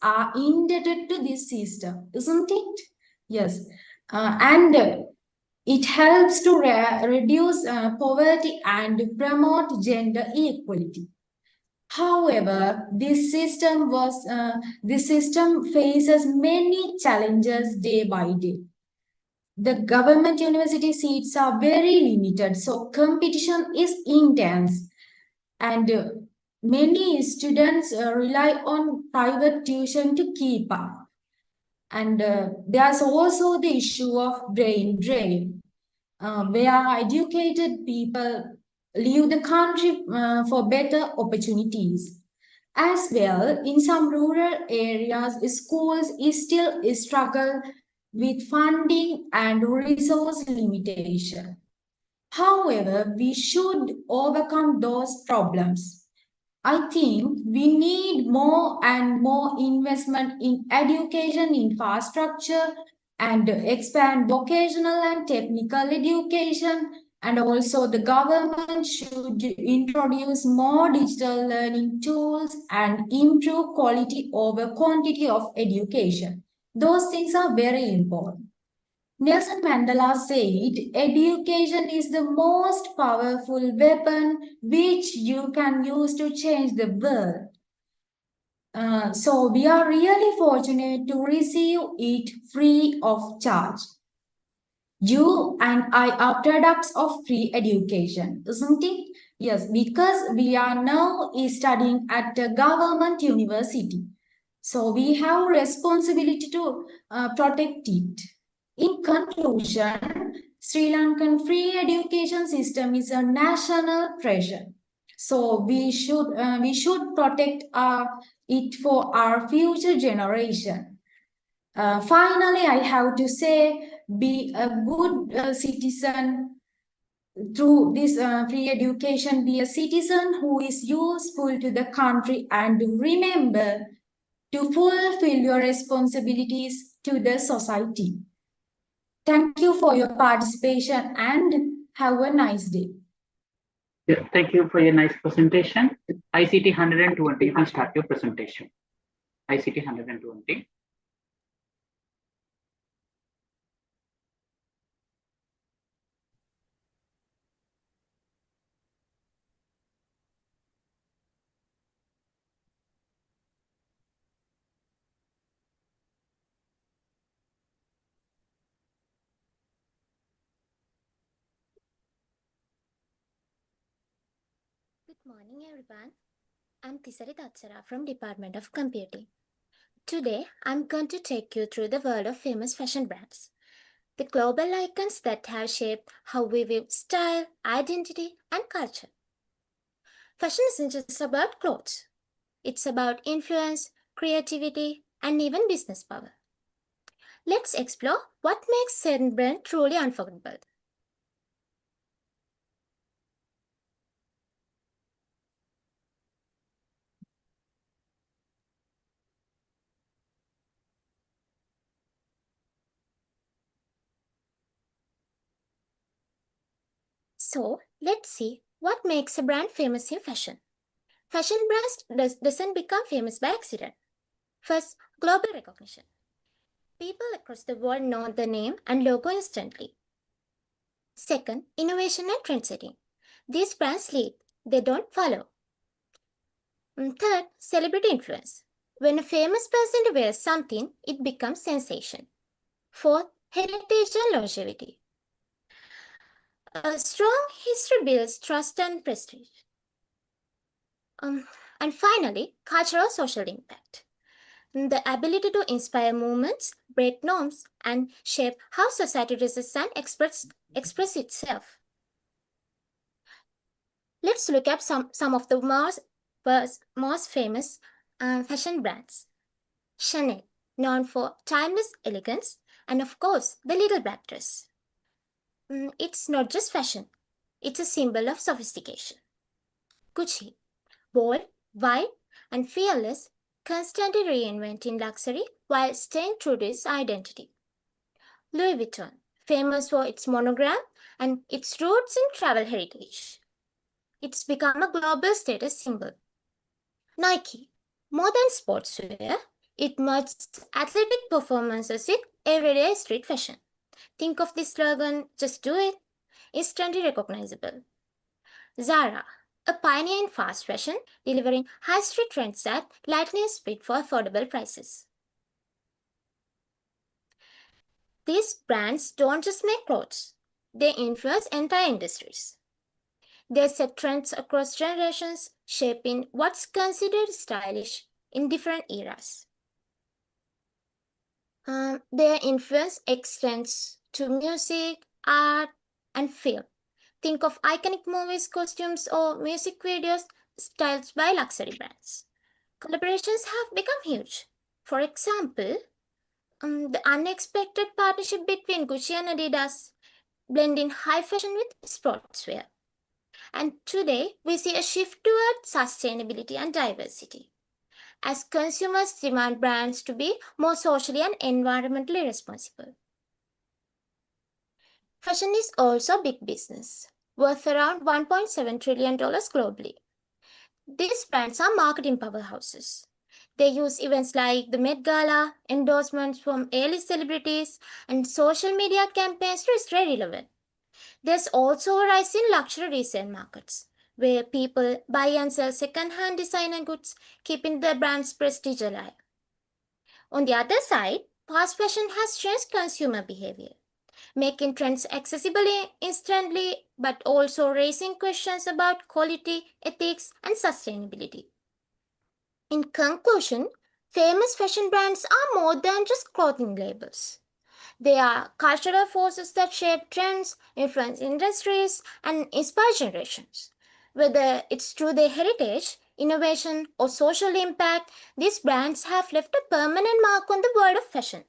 are indebted to this system, isn't it? Yes. And it helps to reduce poverty and promote gender equality. However, this system faces many challenges day by day. The government university seats are very limited, so competition is intense, and many students rely on private tuition to keep up. And there's also the issue of brain drain, where educated people leave the country for better opportunities. As well, in some rural areas, schools still struggle with funding and resource limitation. However, we should overcome those problems. I think we need more and more investment in education infrastructure and expand vocational and technical education. And also, the government should introduce more digital learning tools and improve quality over quantity of education. Those things are very important. Nelson Mandela said, education is the most powerful weapon which you can use to change the world. So we are really fortunate to receive it free of charge. You and I are products of free education, isn't it? Yes, because we are now studying at a government university. So we have responsibility to protect it. In conclusion, Sri Lankan free education system is a national treasure. So we should protect it for our future generation. Finally, I have to say, be a good citizen through this free education. Be a citizen who is useful to the country, and remember to fulfill your responsibilities to the society. Thank you for your participation and have a nice day. Yeah, thank you for your nice presentation. ICT 120, you can start your presentation. ICT 120. Good morning, everyone. I'm Tisari Tatsara from Department of Computing. Today, I'm going to take you through the world of famous fashion brands, the global icons that have shaped how we view style, identity, and culture. Fashion isn't just about clothes. It's about influence, creativity, and even business power. Let's explore what makes certain brand truly unforgettable. So, let's see what makes a brand famous in fashion. Fashion brands doesn't become famous by accident. First, global recognition. People across the world know the name and logo instantly. Second, innovation and trend setting. These brands lead, they don't follow. Third, celebrity influence. When a famous person wears something, it becomes sensation. Fourth, heritage and longevity. A strong history builds trust and prestige. And finally, cultural social impact. The ability to inspire movements, break norms, and shape how society dresses and express itself. Let's look at some of the most famous fashion brands. Chanel, known for timeless elegance, and of course, the little black dress. It's not just fashion, it's a symbol of sophistication. Gucci, bold, wild, and fearless, constantly reinventing luxury while staying true to its identity. Louis Vuitton, famous for its monogram and its roots in travel heritage. It's become a global status symbol. Nike, more than sportswear, It merges athletic performances with everyday street fashion. Think of the slogan, just do it, instantly recognizable. Zara, a pioneer in fast fashion, delivering high street trends at lightning speed for affordable prices. These brands don't just make clothes, they influence entire industries. They set trends across generations, shaping what's considered stylish in different eras. Their influence extends to music, art, and film. Think of iconic movies, costumes, or music videos styled by luxury brands. Collaborations have become huge. For example, the unexpected partnership between Gucci and Adidas, blending high fashion with sportswear. And today, we see a shift toward sustainability and diversity, as consumers demand brands to be more socially and environmentally responsible. Fashion is also big business, worth around $1.7 trillion globally. These brands are marketing powerhouses. They use events like the Met Gala, endorsements from A-list celebrities, and social media campaigns to stay relevant. There's also a rise in luxury resale markets, where people buy and sell second-hand designer goods, keeping the brand's prestige alive. On the other side, fast fashion has changed consumer behavior, making trends accessible instantly, but also raising questions about quality, ethics, and sustainability. In conclusion, famous fashion brands are more than just clothing labels. They are cultural forces that shape trends, influence industries, and inspire generations. Whether it's through their heritage, innovation, or social impact, these brands have left a permanent mark on the world of fashion.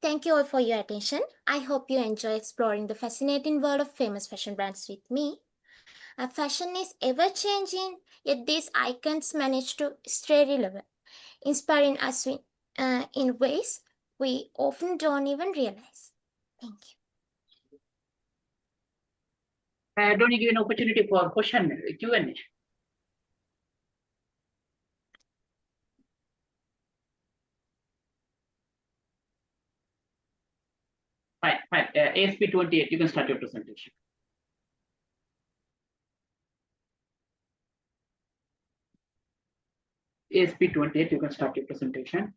Thank you all for your attention. I hope you enjoy exploring the fascinating world of famous fashion brands with me. Fashion is ever changing, yet these icons manage to stay relevant, inspiring us in ways we often don't even realize. Thank you. Don't you give an opportunity for question Q&A? Fine, fine. ASP 28, you can start your presentation. ASP 28, you can start your presentation.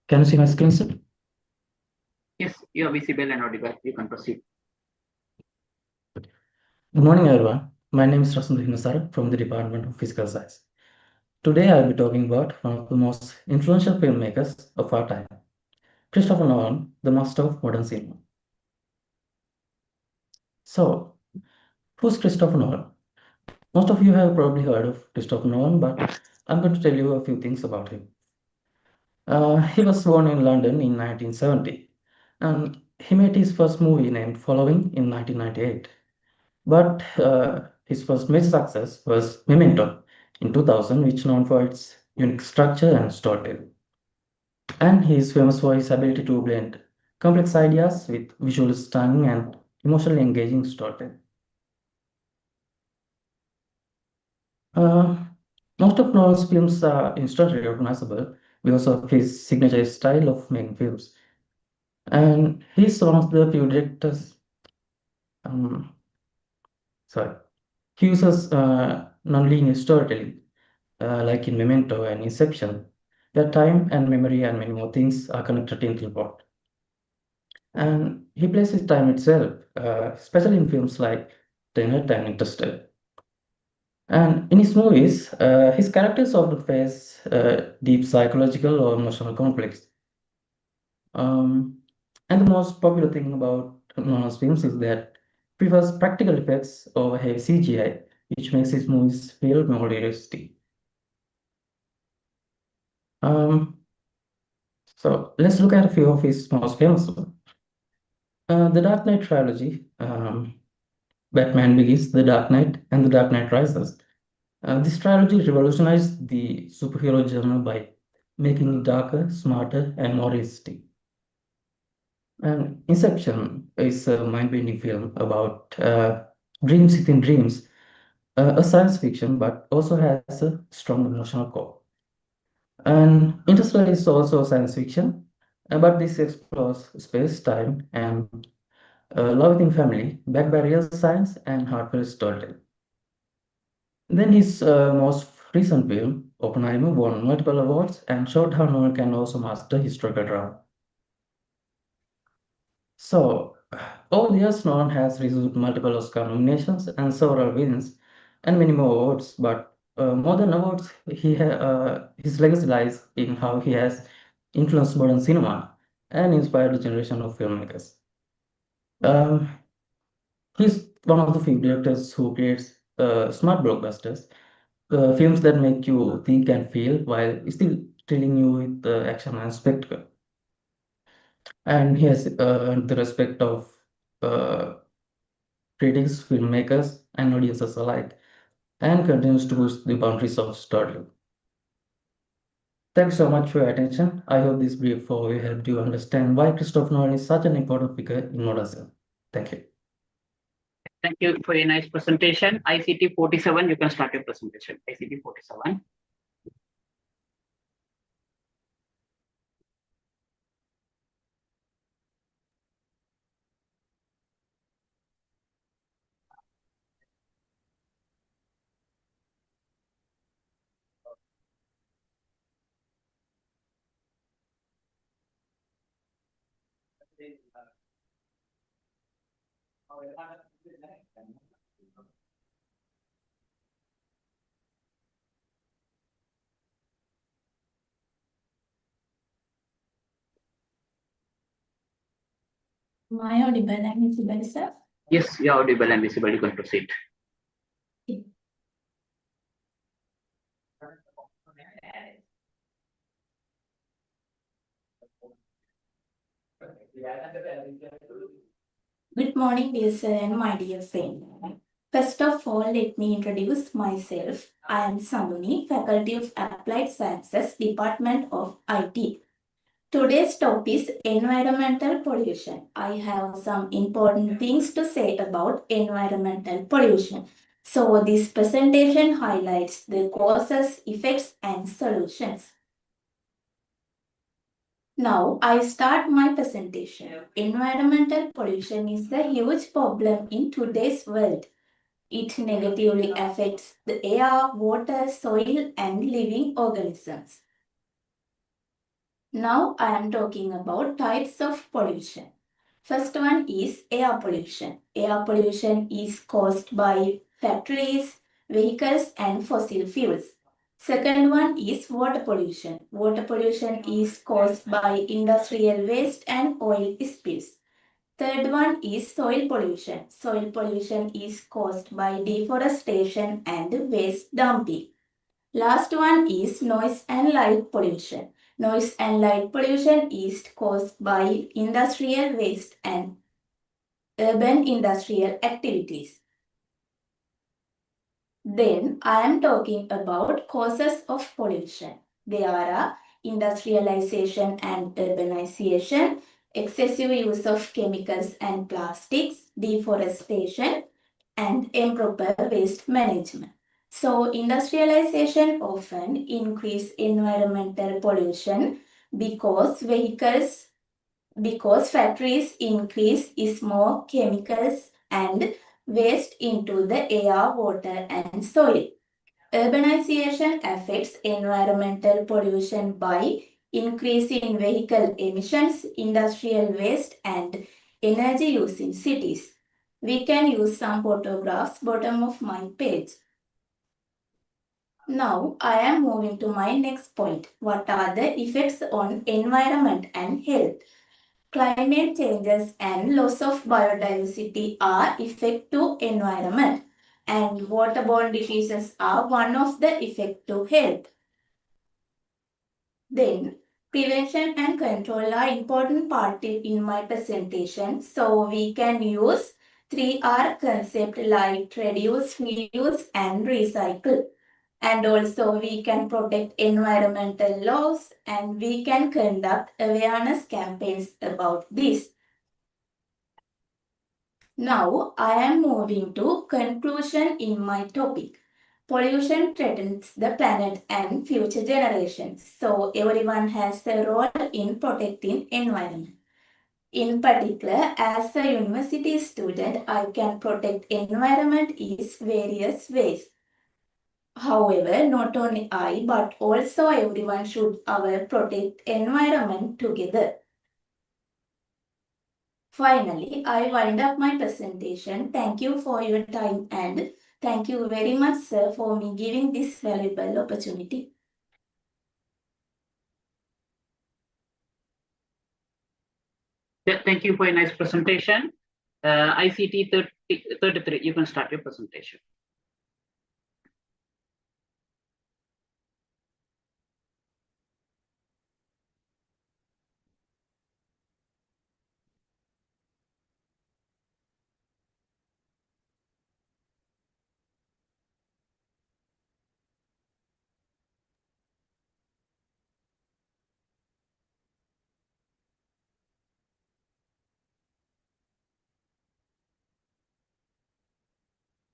Can you see my screen, sir? Yes, you are visible and audible. You can proceed. Good morning, everyone. My name is RUSL from the Department of Physical Science. Today, I'll be talking about one of the most influential filmmakers of our time, Christopher Nolan, the master of modern cinema. So, who's Christopher Nolan? Most of you have probably heard of Christopher Nolan, but I'm going to tell you a few things about him. He was born in London in 1970, and he made his first movie named Following in 1998. But his first major success was Memento in 2000, which is known for its unique structure and storytelling. And he is famous for his ability to blend complex ideas with visually stunning and emotionally engaging storytelling. Most of Nolan's films are instantly recognizable because of his signature style of making films. And he's one of the few directors, sorry, he uses non-linear storytelling, like in Memento and Inception, where time and memory and many more things are connected into the plot. And he plays with time itself, especially in films like Tenet and Interstellar. And in his movies, his characters often face deep psychological or emotional conflicts. And the most popular thing about Nolan's films is that he prefers practical effects over heavy CGI, which makes his movies feel more realistic. So let's look at a few of his most famous ones. The Dark Knight trilogy, Batman Begins, The Dark Knight, and The Dark Knight Rises. This trilogy revolutionized the superhero genre by making it darker, smarter, and more realistic. And Inception is a mind-bending film about dreams within dreams, a science fiction, but also has a strong emotional core. And Interstellar is also science fiction, but this explores space, time, and love within family, backed by real science and heartfelt storytelling. Then his most recent film, Oppenheimer, won multiple awards and showed how no one can also master historical drama. So, over the years, Nolan has received multiple Oscar nominations and several wins, and many more awards. But more than awards, his legacy lies in how he has influenced modern cinema and inspired a generation of filmmakers. Um, he's one of the few directors who creates smart blockbusters, films that make you think and feel while still thrilling you with action and spectacle. And he has earned the respect of uh, critics, filmmakers, and audiences alike, and continues to push the boundaries of storytelling. Thanks so much for your attention. I hope this brief overview helped you understand why Christopher Nolan is such an important figure in modern cinema. Thank you. Thank you for your nice presentation. ICT 47, you can start your presentation. ICT 47. Am I audible and visible, sir? Yes, you're audible and visible. You can proceed. Good morning, dear sir and my dear friend. First of all, let me introduce myself. I am Samuni, Faculty of Applied Sciences, Department of IT. Today's topic is environmental pollution. I have some important things to say about environmental pollution. So this presentation highlights the causes, effects, and solutions. Now I start my presentation. Environmental pollution is a huge problem in today's world. It negatively affects the air, water, soil, and living organisms. Now I am talking about types of pollution. First one is air pollution. Air pollution is caused by factories, vehicles, and fossil fuels. Second one is water pollution. Water pollution is caused by industrial waste and oil spills. Third one is soil pollution. Soil pollution is caused by deforestation and waste dumping. Last one is noise and light pollution. Noise and light pollution is caused by industrial waste and urban industrial activities. Then I am talking about causes of pollution. There are industrialization and urbanization, excessive use of chemicals and plastics, deforestation, and improper waste management. So industrialization often increase environmental pollution because factories increase is more chemicals and waste into the air, water, and soil. Urbanization affects environmental pollution by increasing vehicle emissions, industrial waste, and energy use in cities. We can use some photographs bottom of my page. Now I am moving to my next point. What are the effects on environment and health? Climate changes and loss of biodiversity are effect to environment, and waterborne diseases are one of the effect to health. Then prevention and control are important part in my presentation. So we can use 3R concept like reduce, reuse, and recycle. And also we can protect environmental laws and we can conduct awareness campaigns about this. Now I am moving to conclusion in my topic. Pollution threatens the planet and future generations. So everyone has a role in protecting environment. In particular, as a university student, I can protect environment in various ways. However, not only I, but also everyone should protect environment together. Finally, I wind up my presentation. Thank you for your time and thank you very much, sir, for me giving this valuable opportunity. Yeah, thank you for a nice presentation. ICT 33, you can start your presentation.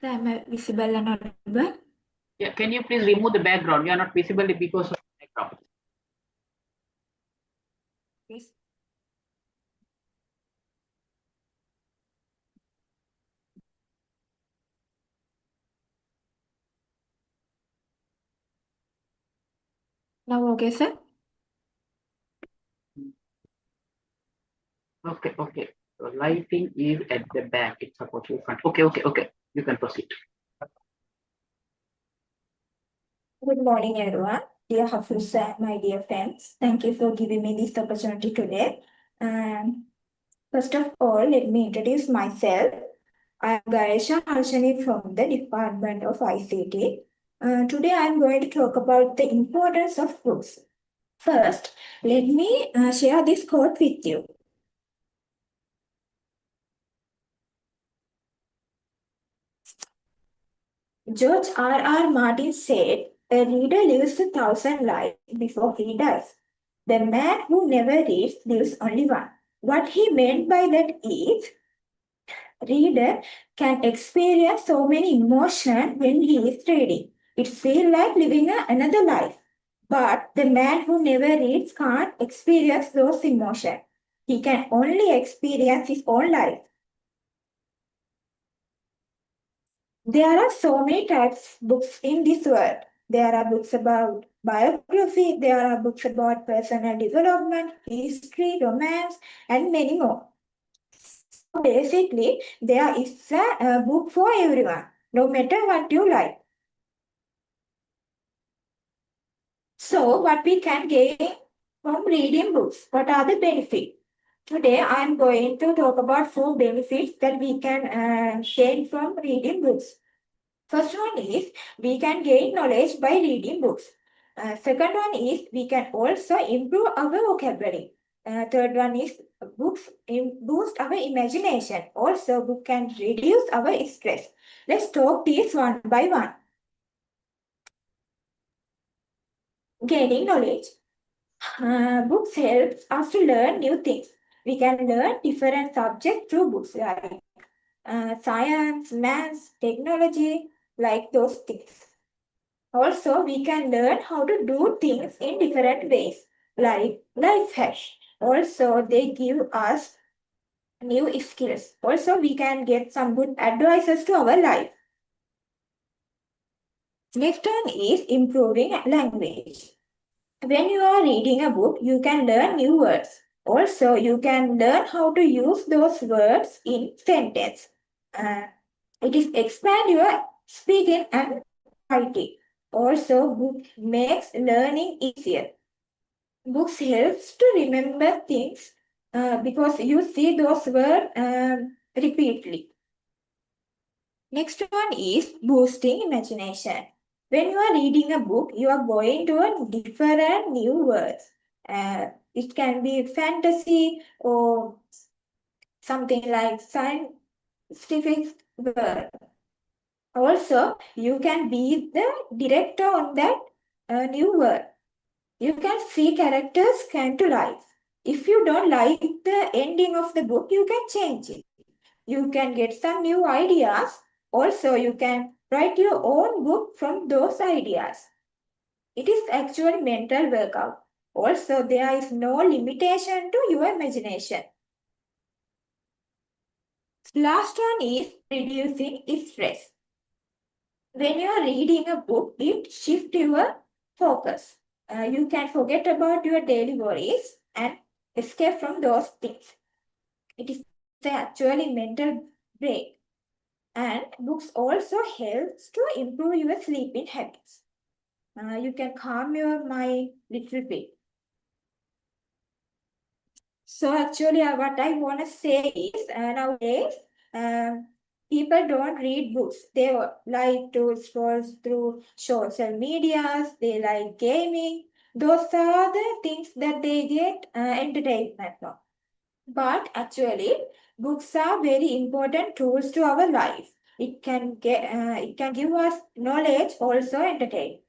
Am I visible and audible? Yeah, can you please remove the background? You are not visible because of the background. Yes. Now okay, sir? Okay. So lighting is at the back. It's supposed to be front. Okay. You can proceed. Good morning, everyone. Dear Hafiz and my dear friends, thank you for giving me this opportunity today. First of all, let me introduce myself. I am Ganesha Harshani from the Department of ICT. Today I am going to talk about the importance of books. First, let me share this quote with you. George R. Martin said, "A reader lives 1,000 lives before he dies. The man who never reads lives only one." What he meant by that is, reader can experience so many emotions when he is reading. It feels like living another life. But the man who never reads can't experience those emotions. He can only experience his own life. There are so many types of books in this world. There are books about biography, there are books about personal development, history, romance, and many more. So basically, there is a book for everyone, no matter what you like. So, what we can gain from reading books? What are the benefits? Today, I am going to talk about 4 benefits that we can gain from reading books. First one is we can gain knowledge by reading books. Second one is we can also improve our vocabulary. Third one is books boost our imagination. Also, book can reduce our stress. Let's talk these one by one. Gaining knowledge. Books helps us to learn new things. We can learn different subjects through books like science, maths, technology, like those things. Also, we can learn how to do things in different ways, like life hacks. Also, they give us new skills. Also, we can get some good advices to our life. Next one is improving language. When you are reading a book, you can learn new words. Also, you can learn how to use those words in sentence. It is expand your speaking and writing. Also, book makes learning easier. Books helps to remember things because you see those words repeatedly. Next one is boosting imagination. When you are reading a book, you are going to a different new words. It can be fantasy or something like scientific word. Also, you can be the director on that new world. You can see characters come to life. If you don't like the ending of the book, you can change it. You can get some new ideas. Also, you can write your own book from those ideas. It is actually mental workout. Also, there is no limitation to your imagination. Last one is reducing stress. When you are reading a book, it shifts your focus. You can forget about your daily worries and escape from those things. It is actually mental break. And books also helps to improve your sleeping habits. You can calm your mind little bit. So actually, what I want to say is nowadays, people don't read books. They like to scroll through social medias. They like gaming. Those are the things that they get entertainment from. But actually, books are very important tools to our life. It can give us knowledge, also entertain.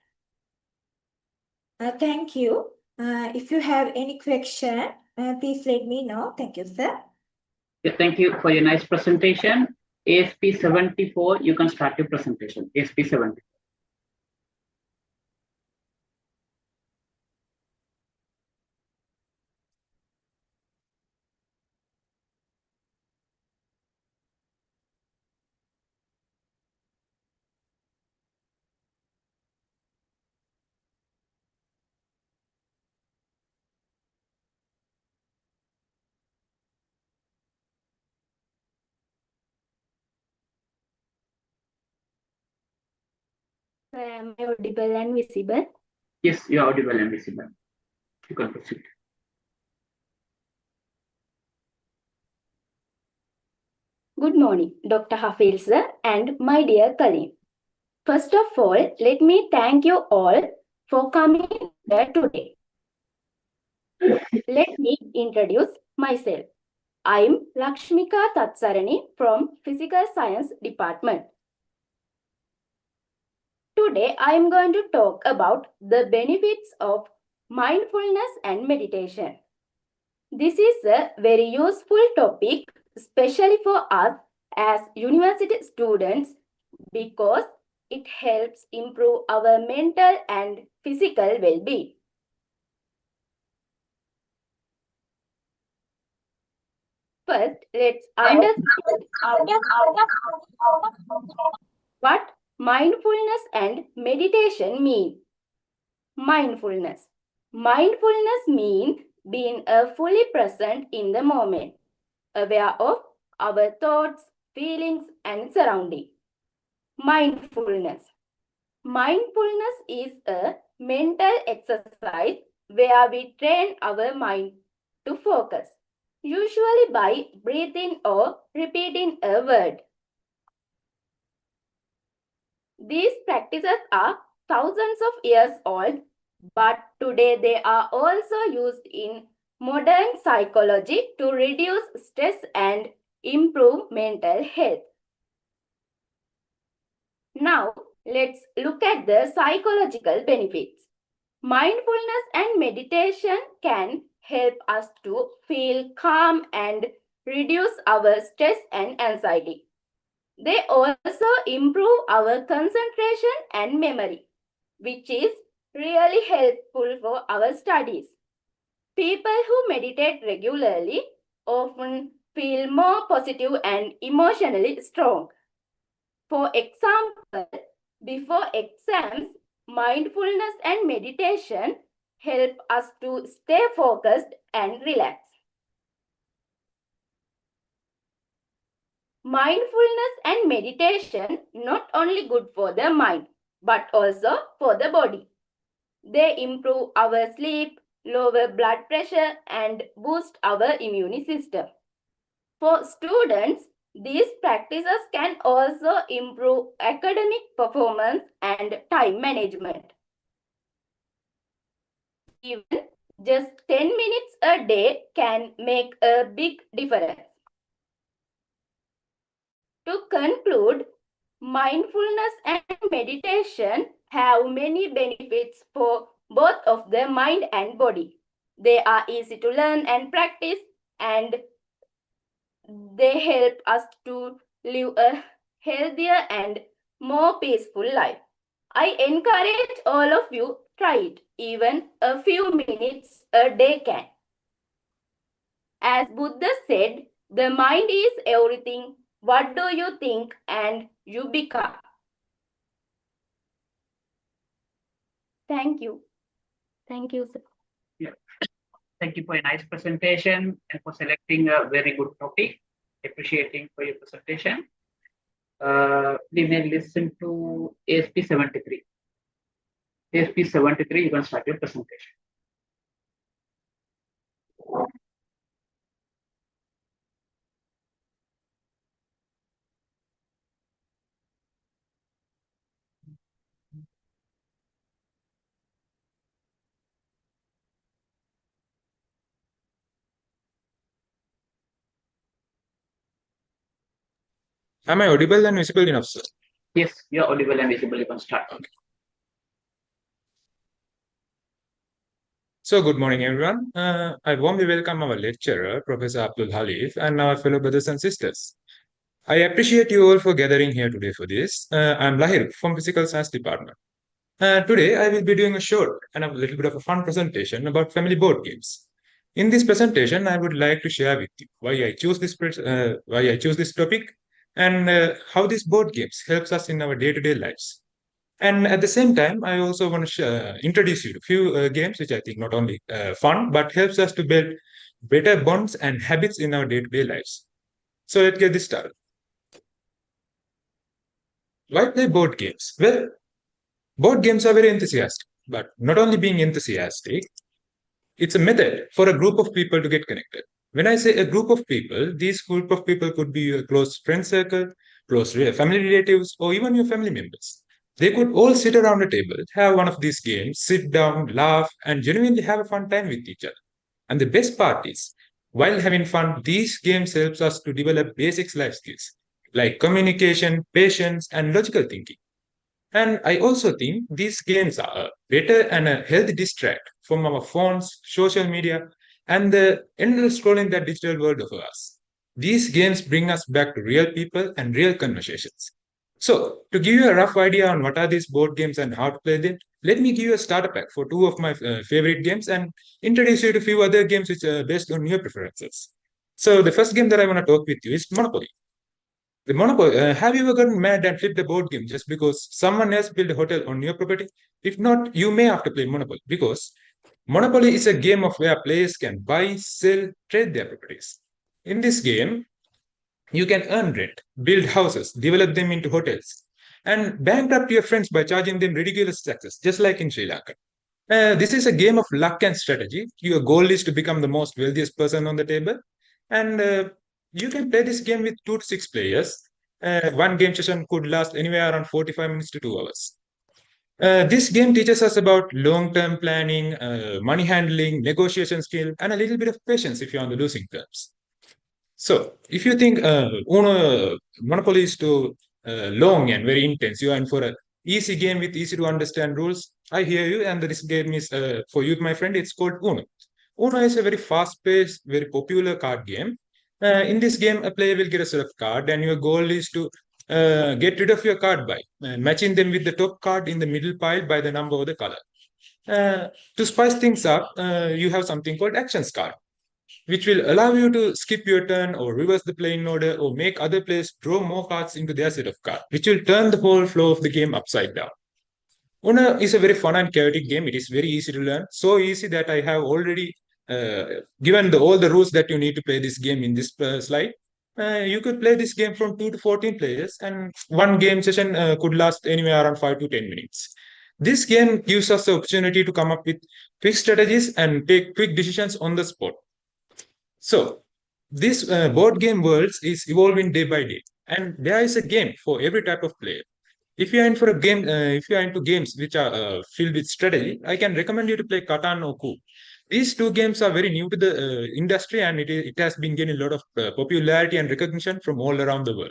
Thank you. If you have any question, please let me know. Thank you, sir. Yeah, thank you for your nice presentation. ASP 74, you can start your presentation. ASP 70. Am I audible and visible? Yes, you are audible and visible. You can proceed. Good morning, Dr. Hafiz sir and my dear colleague. First of all, let me thank you all for coming here today. Let me introduce myself. I am Lakshmika Tatsarani from Physical Science Department. Today, I am going to talk about the benefits of mindfulness and meditation. This is a very useful topic, especially for us as university students, because it helps improve our mental and physical well-being. First, let's understand what mindfulness and meditation mean. Mindfulness. Mindfulness means being fully present in the moment, aware of our thoughts, feelings, and surroundings. Mindfulness. Mindfulness is a mental exercise where we train our mind to focus, usually by breathing or repeating a word. These practices are thousands of years old, but today they are also used in modern psychology to reduce stress and improve mental health. Now, let's look at the psychological benefits. Mindfulness and meditation can help us to feel calm and reduce our stress and anxiety. They also improve our concentration and memory, which is really helpful for our studies. People who meditate regularly often feel more positive and emotionally strong. For example, before exams, mindfulness and meditation help us to stay focused and relax. Mindfulness and meditation not only good for the mind, but also for the body. They improve our sleep, lower blood pressure, and boost our immune system. For students, these practices can also improve academic performance and time management. Even just 10 minutes a day can make a big difference. To conclude, Mindfulness and meditation have many benefits for both of the mind and body. They are easy to learn and practice, and they help us to live a healthier and more peaceful life. I encourage all of you try it. Even a few minutes a day can. As Buddha said, the mind is everything. What do you think and you become? Thank you. Thank you, sir. Thank you for a nice presentation and for selecting a very good topic. Appreciating for your presentation. We may listen to ASP 73. ASP 73, you can start your presentation. Am I audible and visible enough, sir? Yes, you are audible and visible. You can start. Okay. So, good morning, everyone. I warmly welcome our lecturer, Professor Abdul Halif, and our fellow brothers and sisters. I appreciate you all for gathering here today for this. I'm Lahir from Physical Science Department. Today, I will be doing a short and a little bit of a fun presentation about family board games. In this presentation, I would like to share with you why I chose this topic and how these board games helps us in our day-to-day lives. And at the same time, I also want to introduce you to a few games which I think not only fun but helps us to build better bonds and habits in our day-to-day lives. So let's get this started. Why play board games? Well, board games are very enthusiastic, but not only being enthusiastic, it's a method for a group of people to get connected. When I say a group of people, these group of people could be your close friend circle, family relatives, or even your family members. They could all sit around a table, have one of these games, sit down, laugh, and genuinely have a fun time with each other. And the best part is, while having fun, these games helps us to develop basic life skills like communication, patience, and logical thinking. And I also think these games are better and a healthy distract from our phones, social media, and the endless scrolling that digital world offers us. These games bring us back to real people and real conversations. So, to give you a rough idea on what are these board games and how to play them, let me give you a starter pack for two of my favorite games and introduce you to a few other games which are based on your preferences. So, the first game that I want to talk with you is Monopoly. The Monopoly, have you ever gotten mad and flipped a board game just because someone else built a hotel on your property? If not, you may have to play Monopoly because Monopoly is a game of where players can buy, sell, trade their properties. In this game, you can earn rent, build houses, develop them into hotels, and bankrupt your friends by charging them ridiculous taxes, just like in Sri Lanka. This is a game of luck and strategy. Your goal is to become the most wealthiest person on the table, and you can play this game with 2 to 6 players. One game session could last anywhere around 45 minutes to 2 hours. This game teaches us about long-term planning, money handling, negotiation skill, and a little bit of patience if you're on the losing terms. So, if you think Monopoly is too long and very intense, you are in for an easy game with easy to understand rules, I hear you, and this game is for you, my friend. It's called Uno. Uno is a very fast-paced, very popular card game. In this game, a player will get a set of cards, and your goal is to get rid of your card by matching them with the top card in the middle pile by the number or the color. To spice things up, you have something called actions card, which will allow you to skip your turn or reverse the playing order or make other players draw more cards into their set of cards, which will turn the whole flow of the game upside down. Uno is a very fun and chaotic game. It is very easy to learn. So easy that I have already given all the rules that you need to play this game in this slide. You could play this game from 2 to 14 players, and one game session could last anywhere around 5 to 10 minutes. This game gives us the opportunity to come up with quick strategies and take quick decisions on the spot. So, this board game world is evolving day by day, and there is a game for every type of player. If you are in for a game, if you are into games which are filled with strategy, I can recommend you to play Catan or Coup. These two games are very new to the industry, and it has been gaining a lot of popularity and recognition from all around the world.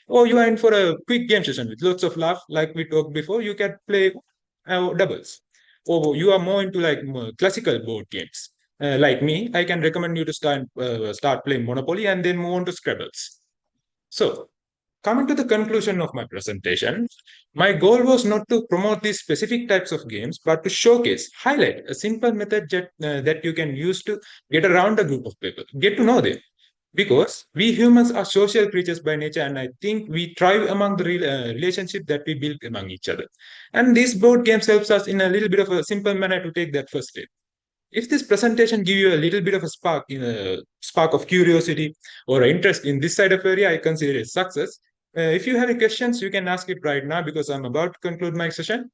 or you are in for a quick game session with lots of laugh, like we talked before, you can play doubles. Or you are more into like more classical board games. Like me, I can recommend you to start playing Monopoly and then move on to Scrabbles. So, coming to the conclusion of my presentation, my goal was not to promote these specific types of games, but to highlight a simple method that you can use to get around a group of people, get to know them. Because we humans are social creatures by nature, and I think we thrive among the relationship that we build among each other. And these board games helps us in a little bit of a simple manner to take that first step. If this presentation give you a little bit of a spark of curiosity or interest in this side of area, I consider it a success. If you have any questions, you can ask it right now because I'm about to conclude my session.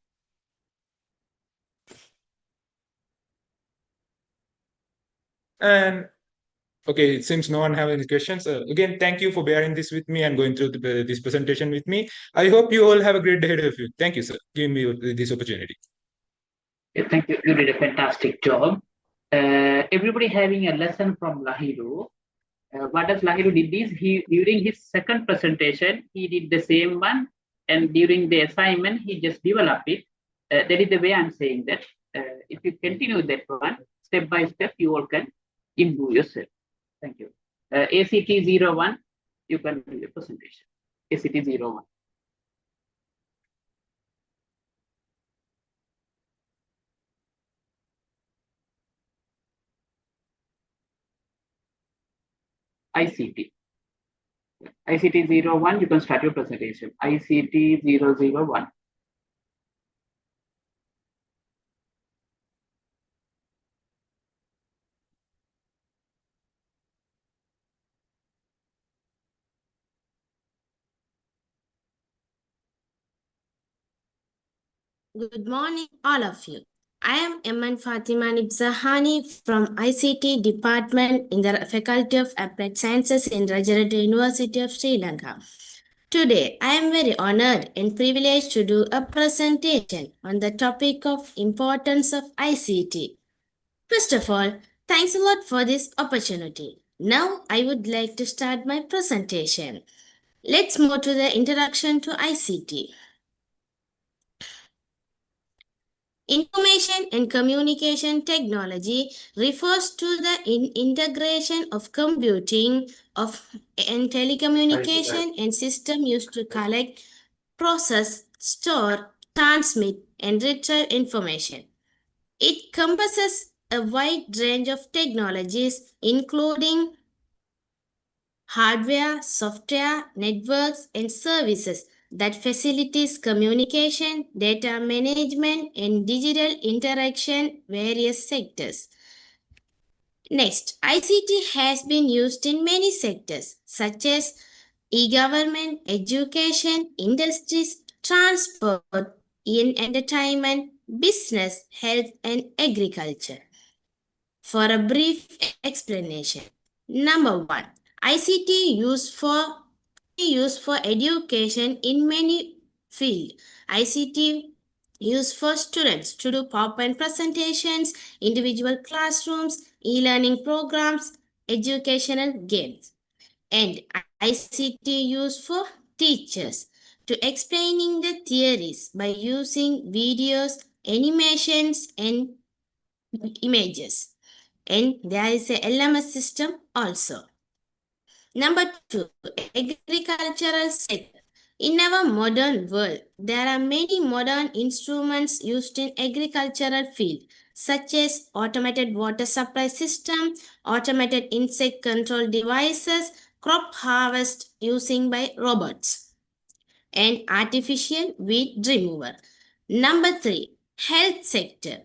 And okay, it seems no one have any questions. Again, thank you for bearing this with me and going through this presentation with me. I hope you all have a great day ahead of you. Thank you, sir, giving me this opportunity. Yeah, thank you. You did a fantastic job. Everybody having a lesson from Lahiru. What does Lahiru did is during his second presentation, he did the same one, and during the assignment, he just developed it. That is the way I'm saying that. If you continue that one, step by step, you all can improve yourself. Thank you. ACT 01, you can do your presentation. ACT 01. ICT. ICT 01, you can start your presentation. ICT 001. Good morning, all of you. I am Eman Fatima Nibzahani from ICT Department in the Faculty of Applied Sciences in Rajaratnam University of Sri Lanka. Today, I am very honored and privileged to do a presentation on the topic of importance of ICT. First of all, thanks a lot for this opportunity. Now, I would like to start my presentation. Let's move to the introduction to ICT. Information and communication technology refers to the integration of computing and telecommunication and system used to collect, process, store, transmit, and retrieve information. It encompasses a wide range of technologies, including hardware, software, networks, and services that facilitates communication, data management, and digital interaction various sectors. Next, ICT has been used in many sectors such as e-government, education, industries, transport, in entertainment, business, health, and agriculture. For a brief explanation, number one, ICT used for education in many fields. ICT used for students to do PowerPoint presentations, individual classrooms, e-learning programs, educational games. And ICT used for teachers to explaining the theories by using videos, animations, and images. And there is a LMS system also. Number two, agricultural sector. In our modern world, there are many modern instruments used in agricultural field, such as automated water supply system, automated insect control devices, crop harvest using by robots, and artificial weed remover. Number three, health sector.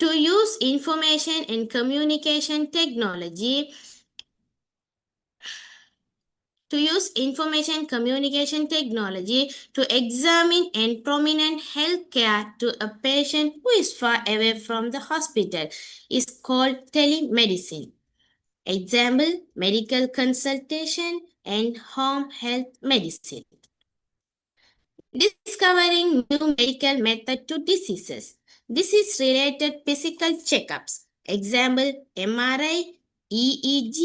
To use information and communication technology to examine and prominent health care to a patient who is far away from the hospital is called telemedicine. Example, medical consultation and home health medicine. Discovering new medical method to diseases. Disease-related physical checkups. Example, MRI, EEG,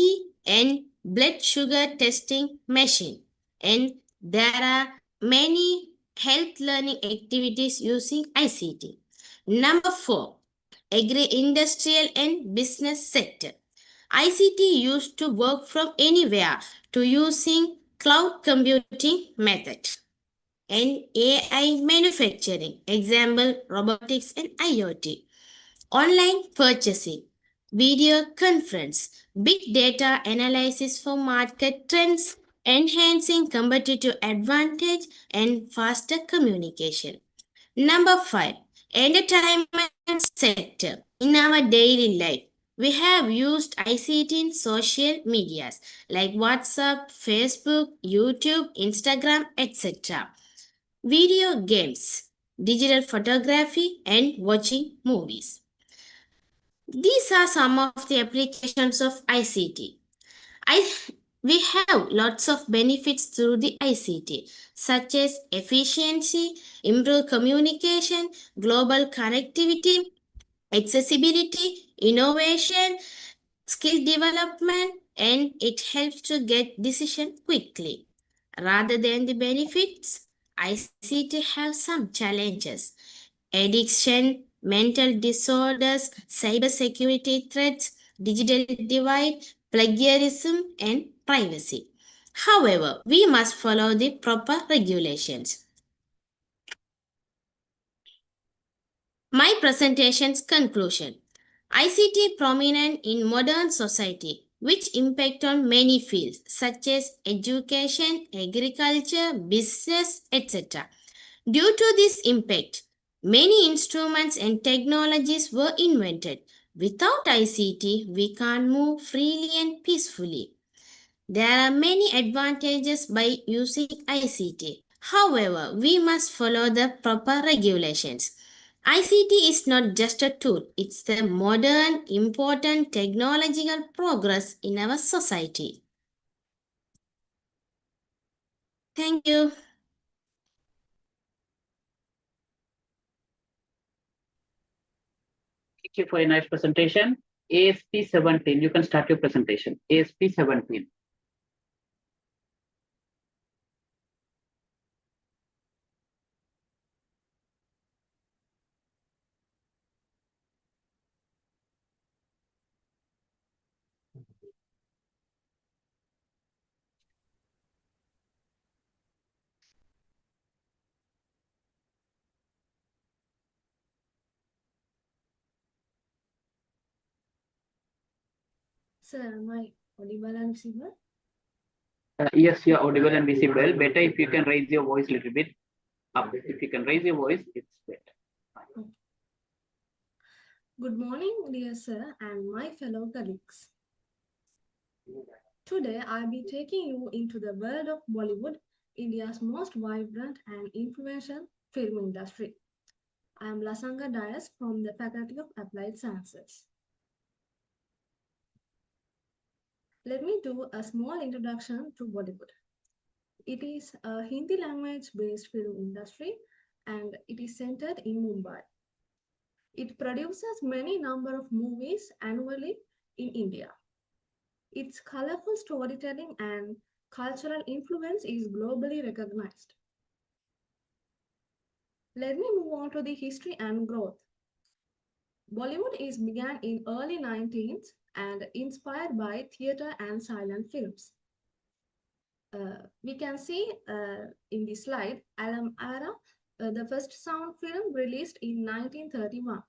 and blood sugar testing machine. And There are many health learning activities using ICT. Number 4, agri-industrial and business sector. ICT used to work from anywhere to using cloud computing method and AI manufacturing, example robotics and IoT. Online purchasing, video conference, big data analysis for market trends, enhancing competitive advantage and faster communication. Number 5, entertainment sector. In our daily life, we have used ICT in social medias like WhatsApp, Facebook, YouTube, Instagram, etc. Video games, digital photography, and watching movies. These are some of the applications of ICT. We have lots of benefits through the ICT, such as efficiency, improved communication, global connectivity, accessibility, innovation, skill development, and it helps to get decision quickly. Rather than the benefits, ICT have some challenges. Addiction, mental disorders, cybersecurity threats, digital divide, plagiarism, and privacy. However, we must follow the proper regulations. My presentation's conclusion. ICT prominent in modern society, which impact on many fields such as education, agriculture, business, etc. Due to this impact, many instruments and technologies were invented. Without ICT, we can't move freely and peacefully. There are many advantages by using ICT. However, we must follow the proper regulations. ICT is not just a tool, it's the modern, important technological progress in our society. Thank you. Thank you for a nice presentation. ASP 17, you can start your presentation. ASP 17. Sir, am I audible and visible? Yes, you are audible and visible. Better if you can raise your voice a little bit up. If you can raise your voice, it's better. Good morning, dear sir, and my fellow colleagues. Today, I'll be taking you into the world of Bollywood, India's most vibrant and influential film industry. I am Lasanga Dias from the Faculty of Applied Sciences. Let me do a small introduction to Bollywood. It is a Hindi language-based film industry and it is centered in Mumbai. It produces many number of movies annually in India. Its colorful storytelling and cultural influence is globally recognized. Let me move on to the history and growth. Bollywood began in early 19th and inspired by theatre and silent films. We can see in the slide, Alam Ara, the first sound film released in 1931.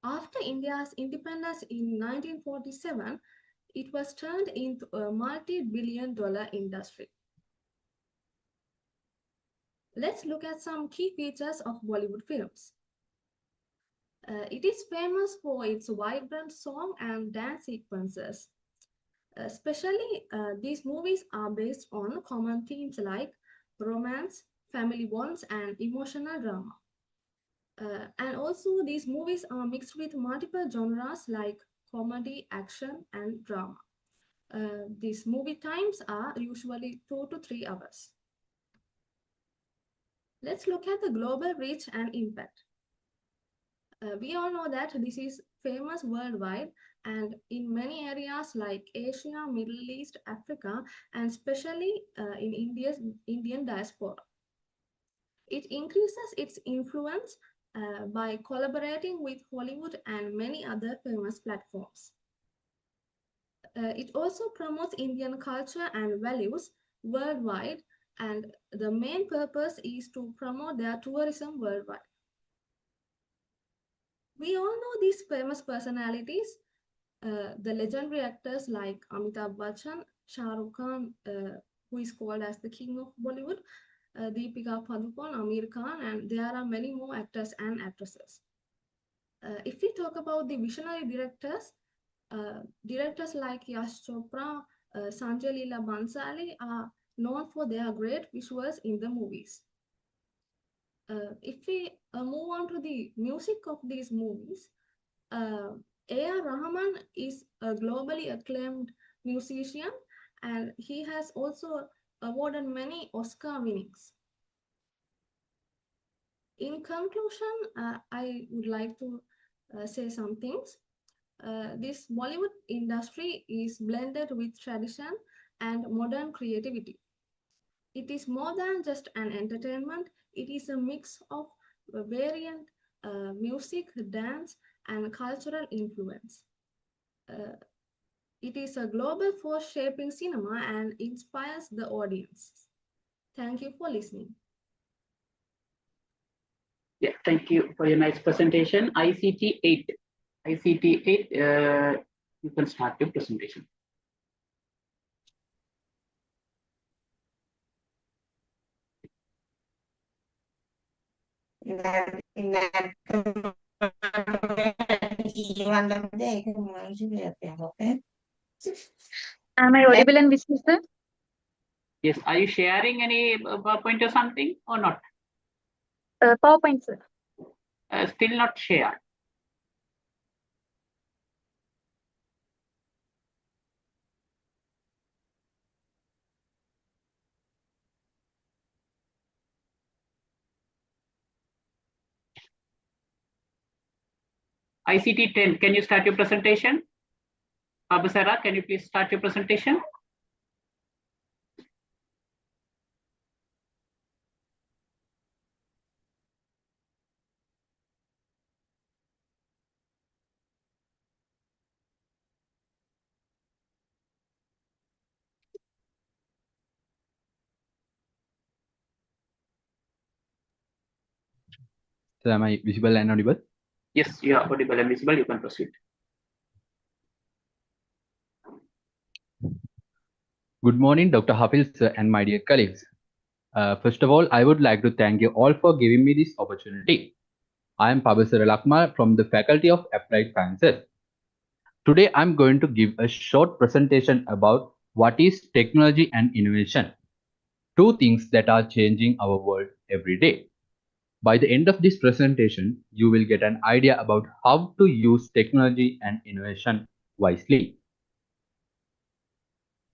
After India's independence in 1947, it was turned into a multi-billion-dollar industry. Let's look at some key features of Bollywood films. It is famous for its vibrant song and dance sequences. Especially, these movies are based on common themes like romance, family bonds, and emotional drama. And also, these movies are mixed with multiple genres like comedy, action, and drama. These movie times are usually 2 to 3 hours. Let's look at the global reach and impact. We all know that this is famous worldwide and in many areas like Asia, Middle East, Africa, and especially in Indian diaspora. It increases its influence by collaborating with Hollywood and many other famous platforms. It also promotes Indian culture and values worldwide, and the main purpose is to promote their tourism worldwide. We all know these famous personalities, the legendary actors like Amitabh Bachchan, Shah Rukh Khan, who is called as the king of Bollywood, Deepika Padukone, Amir Khan, and there are many more actors and actresses. If we talk about the visionary directors, directors like Yash Chopra, Sanjay Leela Bhansali are known for their great visuals in the movies. If we move on to the music of these movies, A.R. Rahman is a globally acclaimed musician and he has also awarded many Oscar winnings. In conclusion, I would like to say some things. This Bollywood industry is blended with tradition and modern creativity. It is more than just an entertainment, it is a mix of variant music, dance, and cultural influence. It is a global force shaping cinema and inspires the audience. Thank you for listening. Yeah, thank you for your nice presentation. ICT 8. ICT 8, you can start your presentation. Am I audible and visible, sir? Yes, are you sharing any PowerPoint or something or not? PowerPoint, sir. Still not share. ICT 10, can you start your presentation? Abusara, can you please start your presentation? So am I visible and audible? Yes, you are audible and visible. You can proceed. Good morning, Dr. Hafiz sir and my dear colleagues. First of all, I would like to thank you all for giving me this opportunity. I am Pabasara Lakma from the Faculty of Applied Sciences. Today, I'm going to give a short presentation about what is technology and innovation, two things that are changing our world every day. By the end of this presentation, you will get an idea about how to use technology and innovation wisely.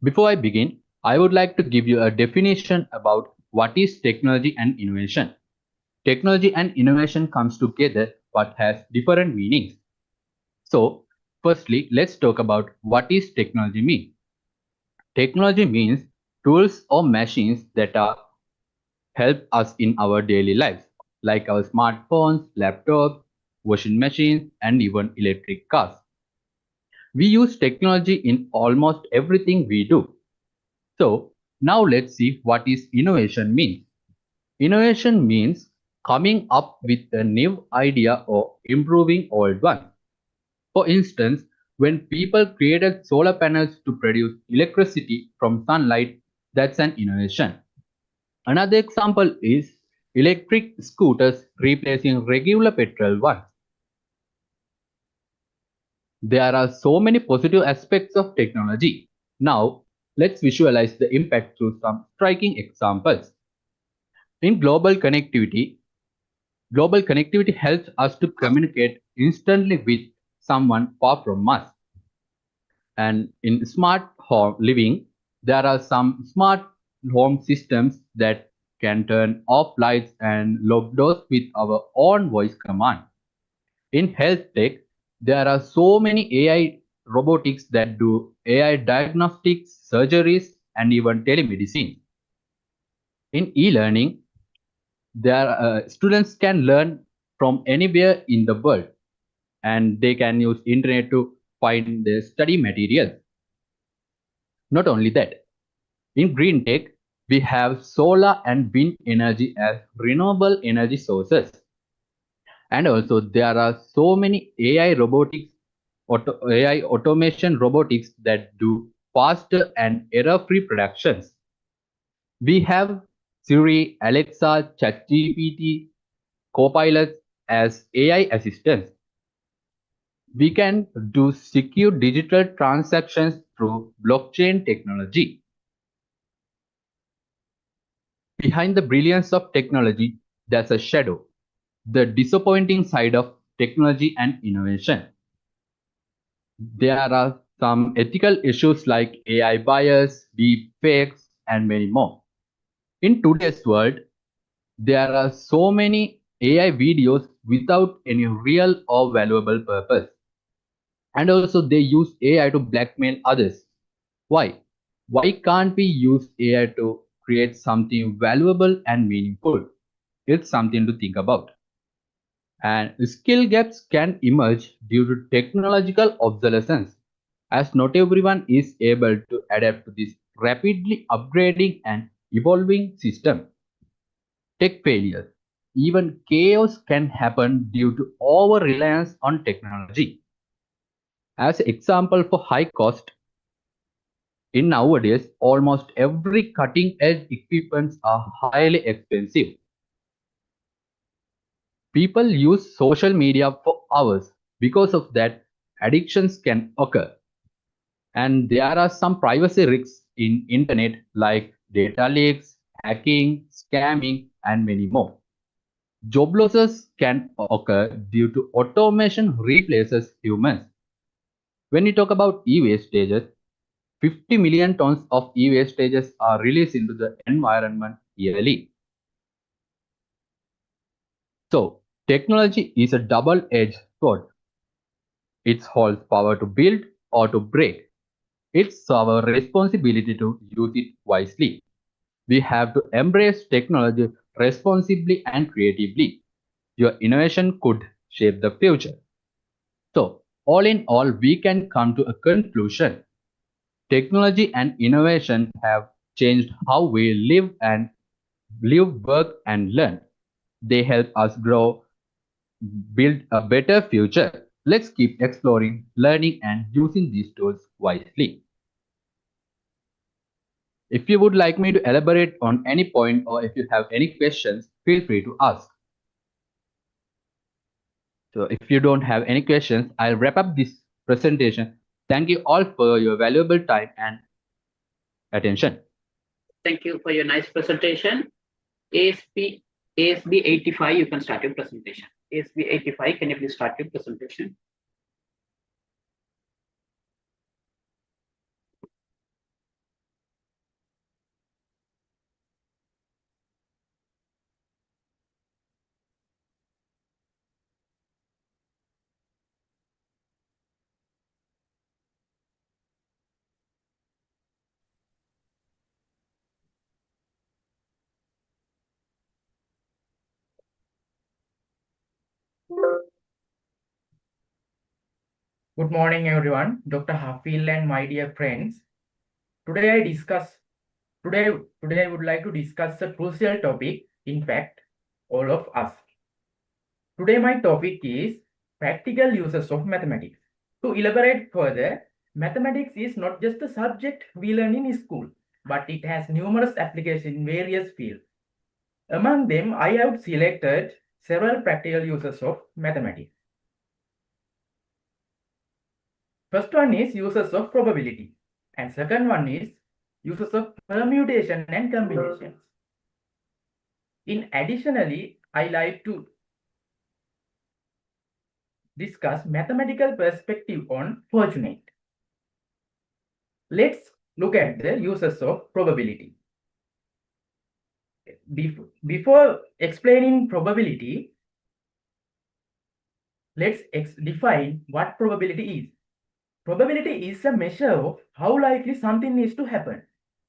Before I begin, I would like to give you a definition about what is technology and innovation. Technology and innovation comes together but has different meanings. So, firstly, let's talk about what is technology mean. Technology means tools or machines that are help us in our daily lives, like our smartphones, laptops, washing machines, and even electric cars. We use technology in almost everything we do. So now let's see what is innovation means. Innovation means coming up with a new idea or improving old one. For instance, when people created solar panels to produce electricity from sunlight, that's an innovation. Another example is electric scooters replacing regular petrol ones. There are so many positive aspects of technology. Now, let's visualize the impact through some striking examples. In global connectivity helps us to communicate instantly with someone far from us. And in smart home living, there are some smart home systems that can turn off lights and lock doors with our own voice command. In health tech, there are so many AI robotics that do AI diagnostics, surgeries, and even telemedicine. In e-learning, students can learn from anywhere in the world, and they can use internet to find their study materials. Not only that, in green tech, we have solar and wind energy as renewable energy sources. And also there are so many AI robotics, AI automation robotics that do faster and error-free productions. We have Siri, Alexa, ChatGPT, Copilot as AI assistants. We can do secure digital transactions through blockchain technology. Behind the brilliance of technology, there's a shadow, the disappointing side of technology and innovation. There are some ethical issues like AI bias, deep fakes, and many more. In today's world, there are so many AI videos without any real or valuable purpose. And also they use AI to blackmail others. Why? Why can't we use AI to create something valuable and meaningful? It's something to think about. And skill gaps can emerge due to technological obsolescence, as not everyone is able to adapt to this rapidly upgrading and evolving system. Tech failures. Even chaos can happen due to over-reliance on technology. As an example for high cost, in nowadays, almost every cutting-edge equipments are highly expensive. People use social media for hours. Because of that, addictions can occur. And there are some privacy risks in internet like data leaks, hacking, scamming, and many more. Job losses can occur due to automation replaces humans. When we talk about e-wastages, 50 million tons of e-wastages are released into the environment yearly. So, technology is a double-edged sword. It holds power to build or to break. It's our responsibility to use it wisely. We have to embrace technology responsibly and creatively. Your innovation could shape the future. So, all in all, we can come to a conclusion. Technology and innovation have changed how we live, work, and learn. They help us grow, build a better future. Let's keep exploring, learning, and using these tools wisely. If you would like me to elaborate on any point or if you have any questions, feel free to ask. So if you don't have any questions, I'll wrap up this presentation. Thank you all for your valuable time and attention. Thank you for your nice presentation. ASB 85, you can start your presentation. ASB 85, can you please start your presentation? Good morning, everyone. Dr. Hafil and my dear friends. Today I would like to discuss a crucial topic. In fact, all of us. Today my topic is practical uses of mathematics. To elaborate further, mathematics is not just a subject we learn in school, but it has numerous applications in various fields. Among them, I have selected several practical uses of mathematics. First one is uses of probability, and second one is uses of permutation and combinations. Additionally, I like to discuss mathematical perspective on fortunate. Let's look at the uses of probability. Before explaining probability, Let's define what probability is. Probability is a measure of how likely something is to happen.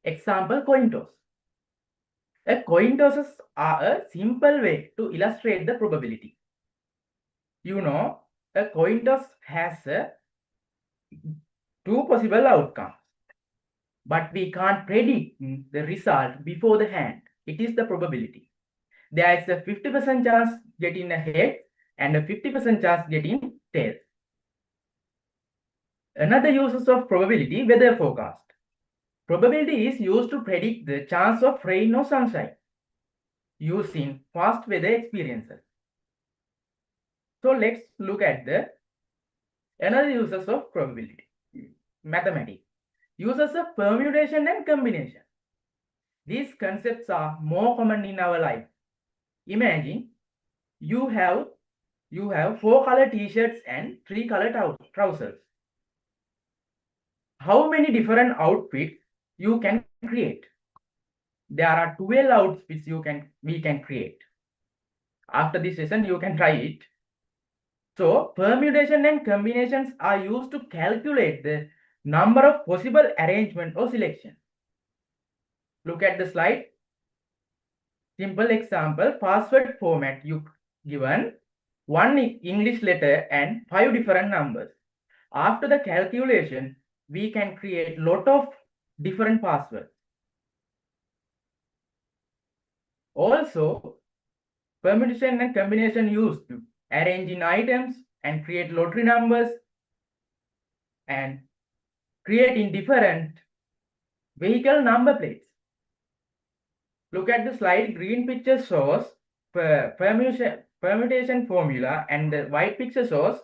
Example, coin toss. A coin tosses are a simple way to illustrate the probability. You know, a coin toss has two possible outcomes, but we can't predict the result before the hand. It is the probability. There is a 50% chance getting a head and a 50% chance getting tail. Another uses of probability, weather forecast. Probability is used to predict the chance of rain or sunshine using past weather experiences. So let's look at the another uses of probability. Mathematics. Uses of permutation and combination. These concepts are more common in our life. Imagine you have 4 color t-shirts and 3 color trousers. How many different outfits you can create? There are 12 outfits we can create. After this session, you can try it. So permutation and combinations are used to calculate the number of possible arrangement or selection. Look at the slide. Simple example, password format you given 1 English letter and 5 different numbers. After the calculation, we can create lot of different passwords. Also, permutation and combination used to arrange in items and create lottery numbers and create in different vehicle number plates. Look at the slide. Green picture shows permutation formula and the white picture shows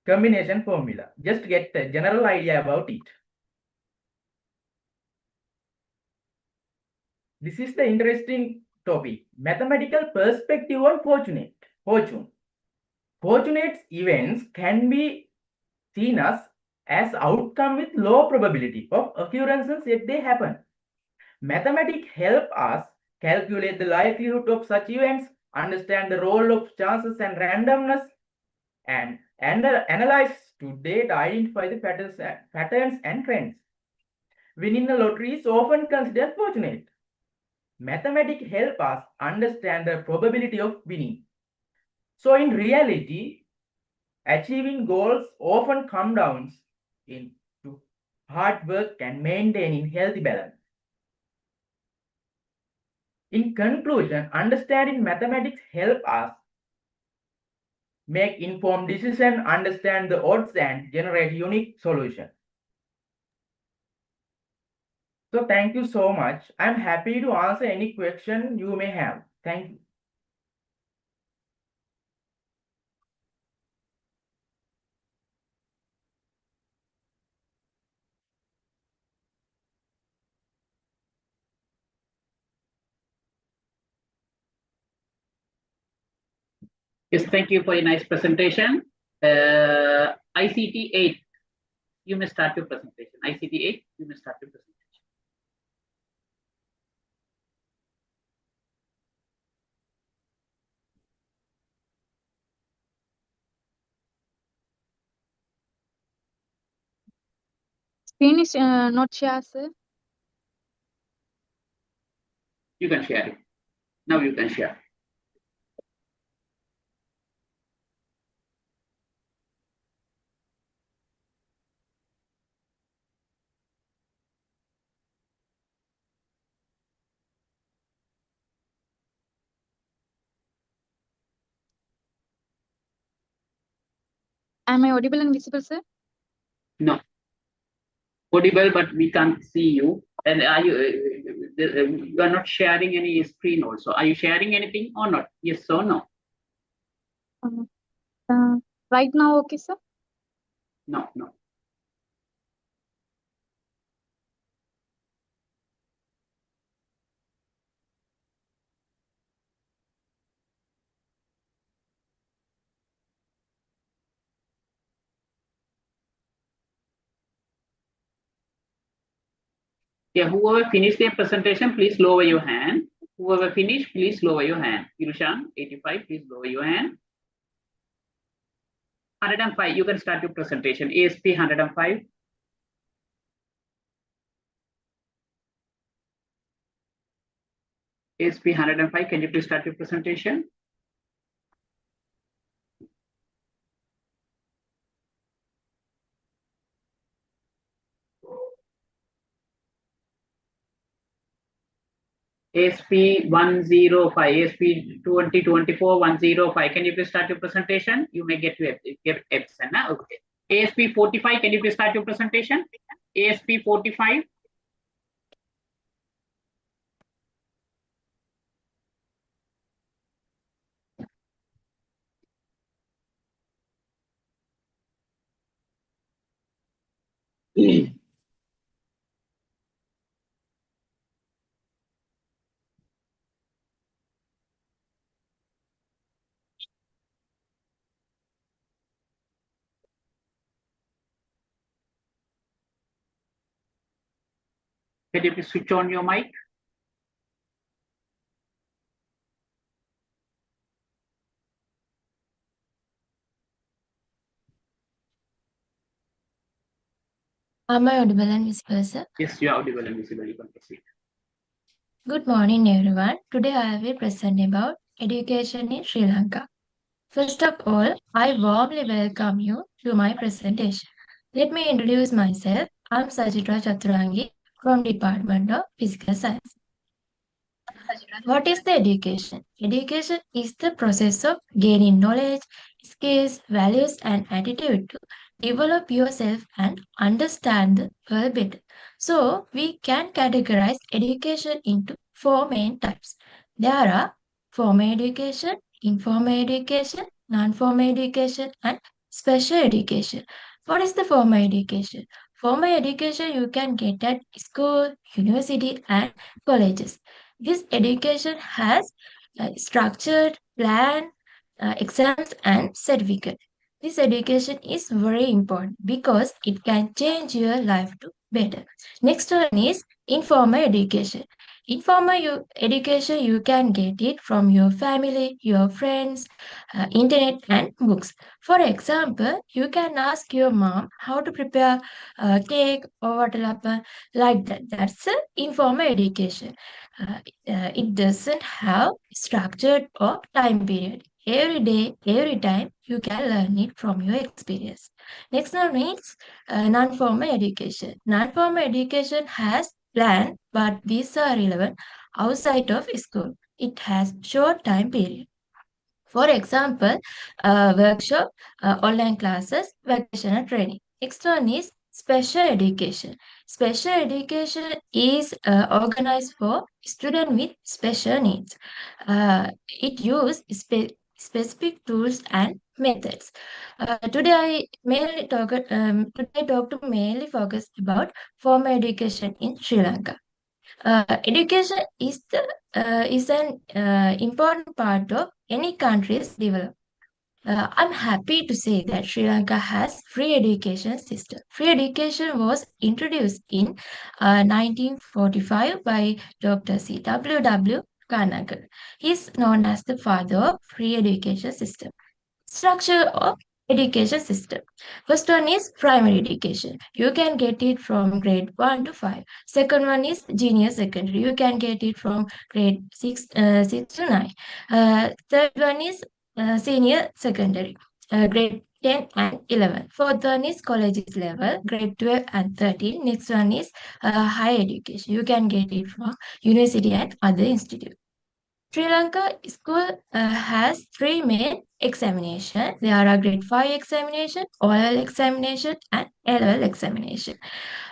combination formula. Just get a general idea about it. This is the interesting topic. Mathematical perspective on fortune. Fortunate events can be seen as outcome with low probability of occurrences if they happen. Mathematics help us calculate the likelihood of such events, understand the role of chances and randomness, and analyze to data, identify the patterns and trends. Winning the lottery is often considered fortunate. Mathematics help us understand the probability of winning. So in reality, achieving goals often come down into hard work and maintaining healthy balance. In conclusion, understanding mathematics help us make informed decisions, understand the odds, and generate unique solutions. So thank you so much. I'm happy to answer any question you may have. Thank you. Yes, thank you for your nice presentation. ICT 8, you may start your presentation. ICT 8, you may start your presentation. Screen is not share, sir. You can share it. Now you can share. Am I audible and visible, sir? No. Audible, but we can't see you. And are you are not sharing any screen also? Are you sharing anything or not? Yes or no? Right now, okay, sir? No, no. Yeah, whoever finished their presentation, please lower your hand. Whoever finished, please lower your hand. Ilushan, 85, please lower your hand. 105, you can start your presentation. ASP 105. ASP 105, can you please start your presentation? ASP 105, ASP 2024 105. Can you please start your presentation? You may get Epson. Okay. ASP 45, can you please start your presentation? ASP 45. Can you please switch on your mic? Am I audible and visible, sir? Yes, you are audible and visible. You can proceed. Good morning, everyone. Today I will present about education in Sri Lanka. First of all, I warmly welcome you to my presentation. Let me introduce myself. I'm Sajitra Chaturangi from Department of Physical Science. What is the education? Education is the process of gaining knowledge, skills, values, and attitude to develop yourself and understand the world better. So, we can categorize education into four main types. There are formal education, informal education, non-formal education, and special education. What is the formal education? Formal education you can get at school, university, and colleges. This education has structured, plan, exams, and certificate. This education is very important because it can change your life to better. Next one is informal education. Education you can get it from your family, your friends, internet, and books. For example, you can ask your mom how to prepare cake or water lappa, like that. That's informal education. It doesn't have structured or time period. Every day, every time, you can learn it from your experience. Next one is non-formal education. Non-formal education has plan, but these are relevant outside of school. It has short time period. For example, workshop, online classes, vocational training. Next one is special education. Special education is organized for students with special needs. It uses specific tools and methods. Today I talk to mainly focus about formal education in Sri Lanka. Education is an important part of any country's development. I'm happy to say that Sri Lanka has free education system. Free education was introduced in 1945 by Dr. C.W.W. Kanakar. He is known as the father of free education system. Structure of education system. First one is primary education. You can get it from grade 1 to 5. Second one is junior secondary. You can get it from grade 6 to 9. Third one is senior secondary, grade 10 and 11. Fourth one is colleges level, grade 12 and 13. Next one is higher education. You can get it from university and other institutes. Sri Lanka school has three main examinations. There are grade 5 examination, oral examination, and A-level examination.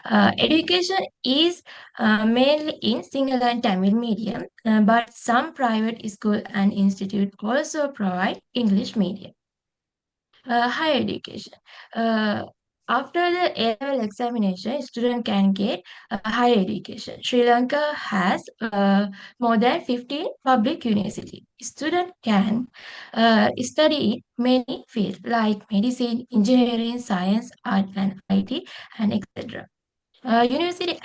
Education is mainly in Sinhala and Tamil medium, but some private school and institute also provide English medium. Higher education. After the A-level examination, student can get higher education. Sri Lanka has more than 15 public universities. Student can study in many fields like medicine, engineering, science, art, and IT, and etc. University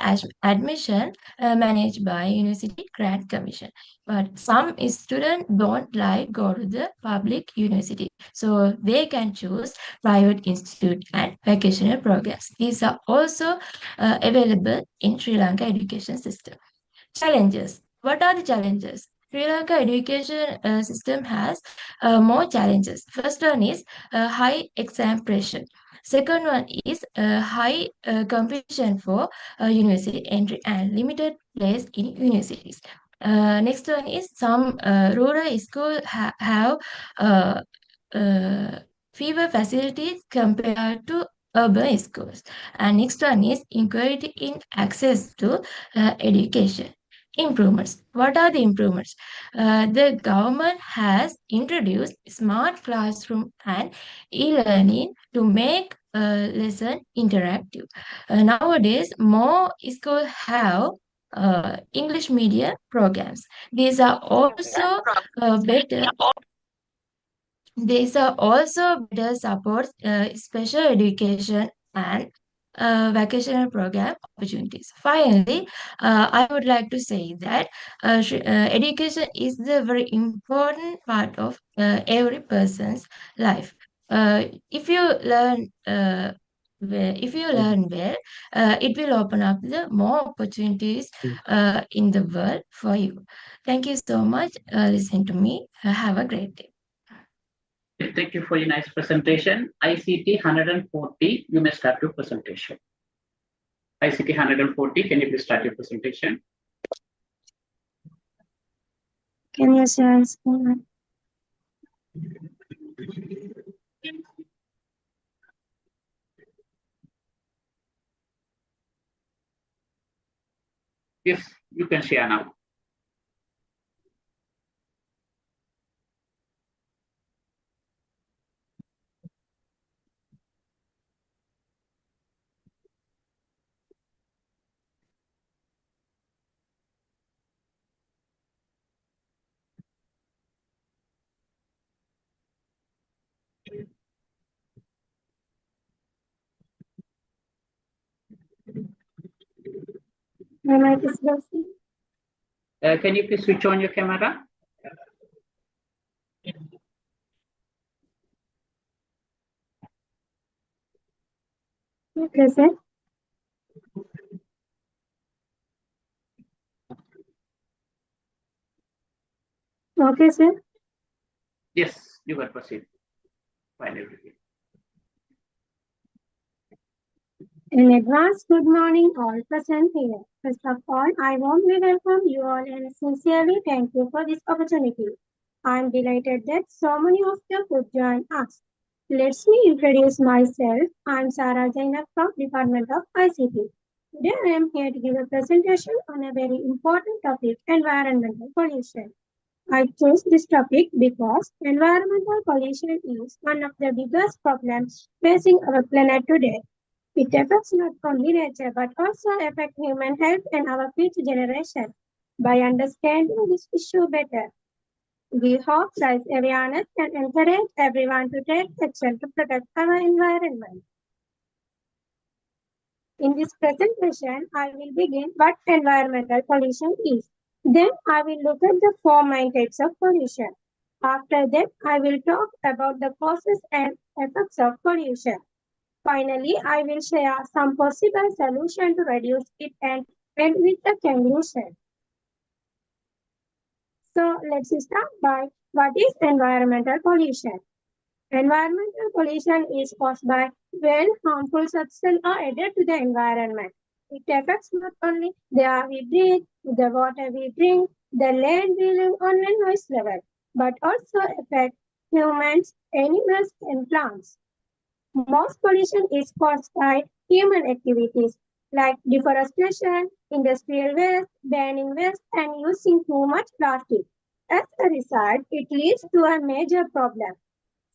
admission managed by University Grant Commission. But some students don't like go to the public university, so they can choose private institute and vocational programs. These are also available in Sri Lanka education system. Challenges. What are the challenges? Sri Lanka education system has more challenges. First one is high exam pressure. Second one is high competition for university entry and limited place in universities. Next one is some rural schools have uh, uh, fewer facilities compared to urban schools. And next one is inequality in access to education. Improvements. What are the improvements? The government has introduced smart classroom and e-learning to make lesson interactive. Nowadays, more schools have English media programs. These are also better. These are also better supports special education and vocational program opportunities. Finally, I would like to say that education is the very important part of every person's life. If you learn well, it will open up the more opportunities in the world for you. Thank you so much. Listen to me. Have a great day. Thank you for your nice presentation. ICT 140, you may start your presentation. ICT 140, can you please start your presentation? Can you share screen? Yes, you can share now. My mic is working. Can you please switch on your camera? Okay, sir. Okay, sir. Yes, you can proceed. Fine, everything. In advance, good morning, all present here. First of all, I warmly welcome you all and sincerely thank you for this opportunity. I am delighted that so many of you could join us. Let me introduce myself. I am Sarah Jainab from Department of ICT. Today I am here to give a presentation on a very important topic, environmental pollution. I chose this topic because environmental pollution is one of the biggest problems facing our planet today. It affects not only nature but also affect human health and our future generation. By understanding this issue better, we hope raise awareness and encourage everyone to take action to protect our environment. In this presentation, I will begin what environmental pollution is. Then I will look at the four main types of pollution. After that, I will talk about the causes and effects of pollution. Finally, I will share some possible solutions to reduce it and end with a conclusion. So let's start by what is environmental pollution. Environmental pollution is caused by when harmful substances are added to the environment. It affects not only the air we breathe, the water we drink, the land we live on and noise level, but also affect humans, animals, and plants. Most pollution is caused by human activities like deforestation, industrial waste, burning waste, and using too much plastic. As a result, it leads to a major problem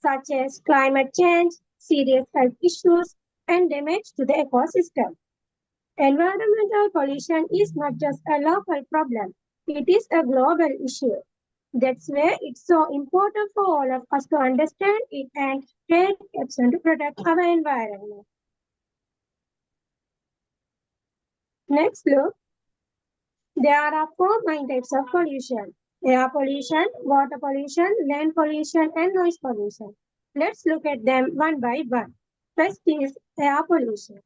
such as climate change, serious health issues, and damage to the ecosystem. Environmental pollution is not just a local problem, it is a global issue. That's why it's so important for all of us to understand it and take action to protect our environment. Next, look, there are four main types of pollution: air pollution, water pollution, land pollution, and noise pollution. Let's look at them one by one. First is air pollution.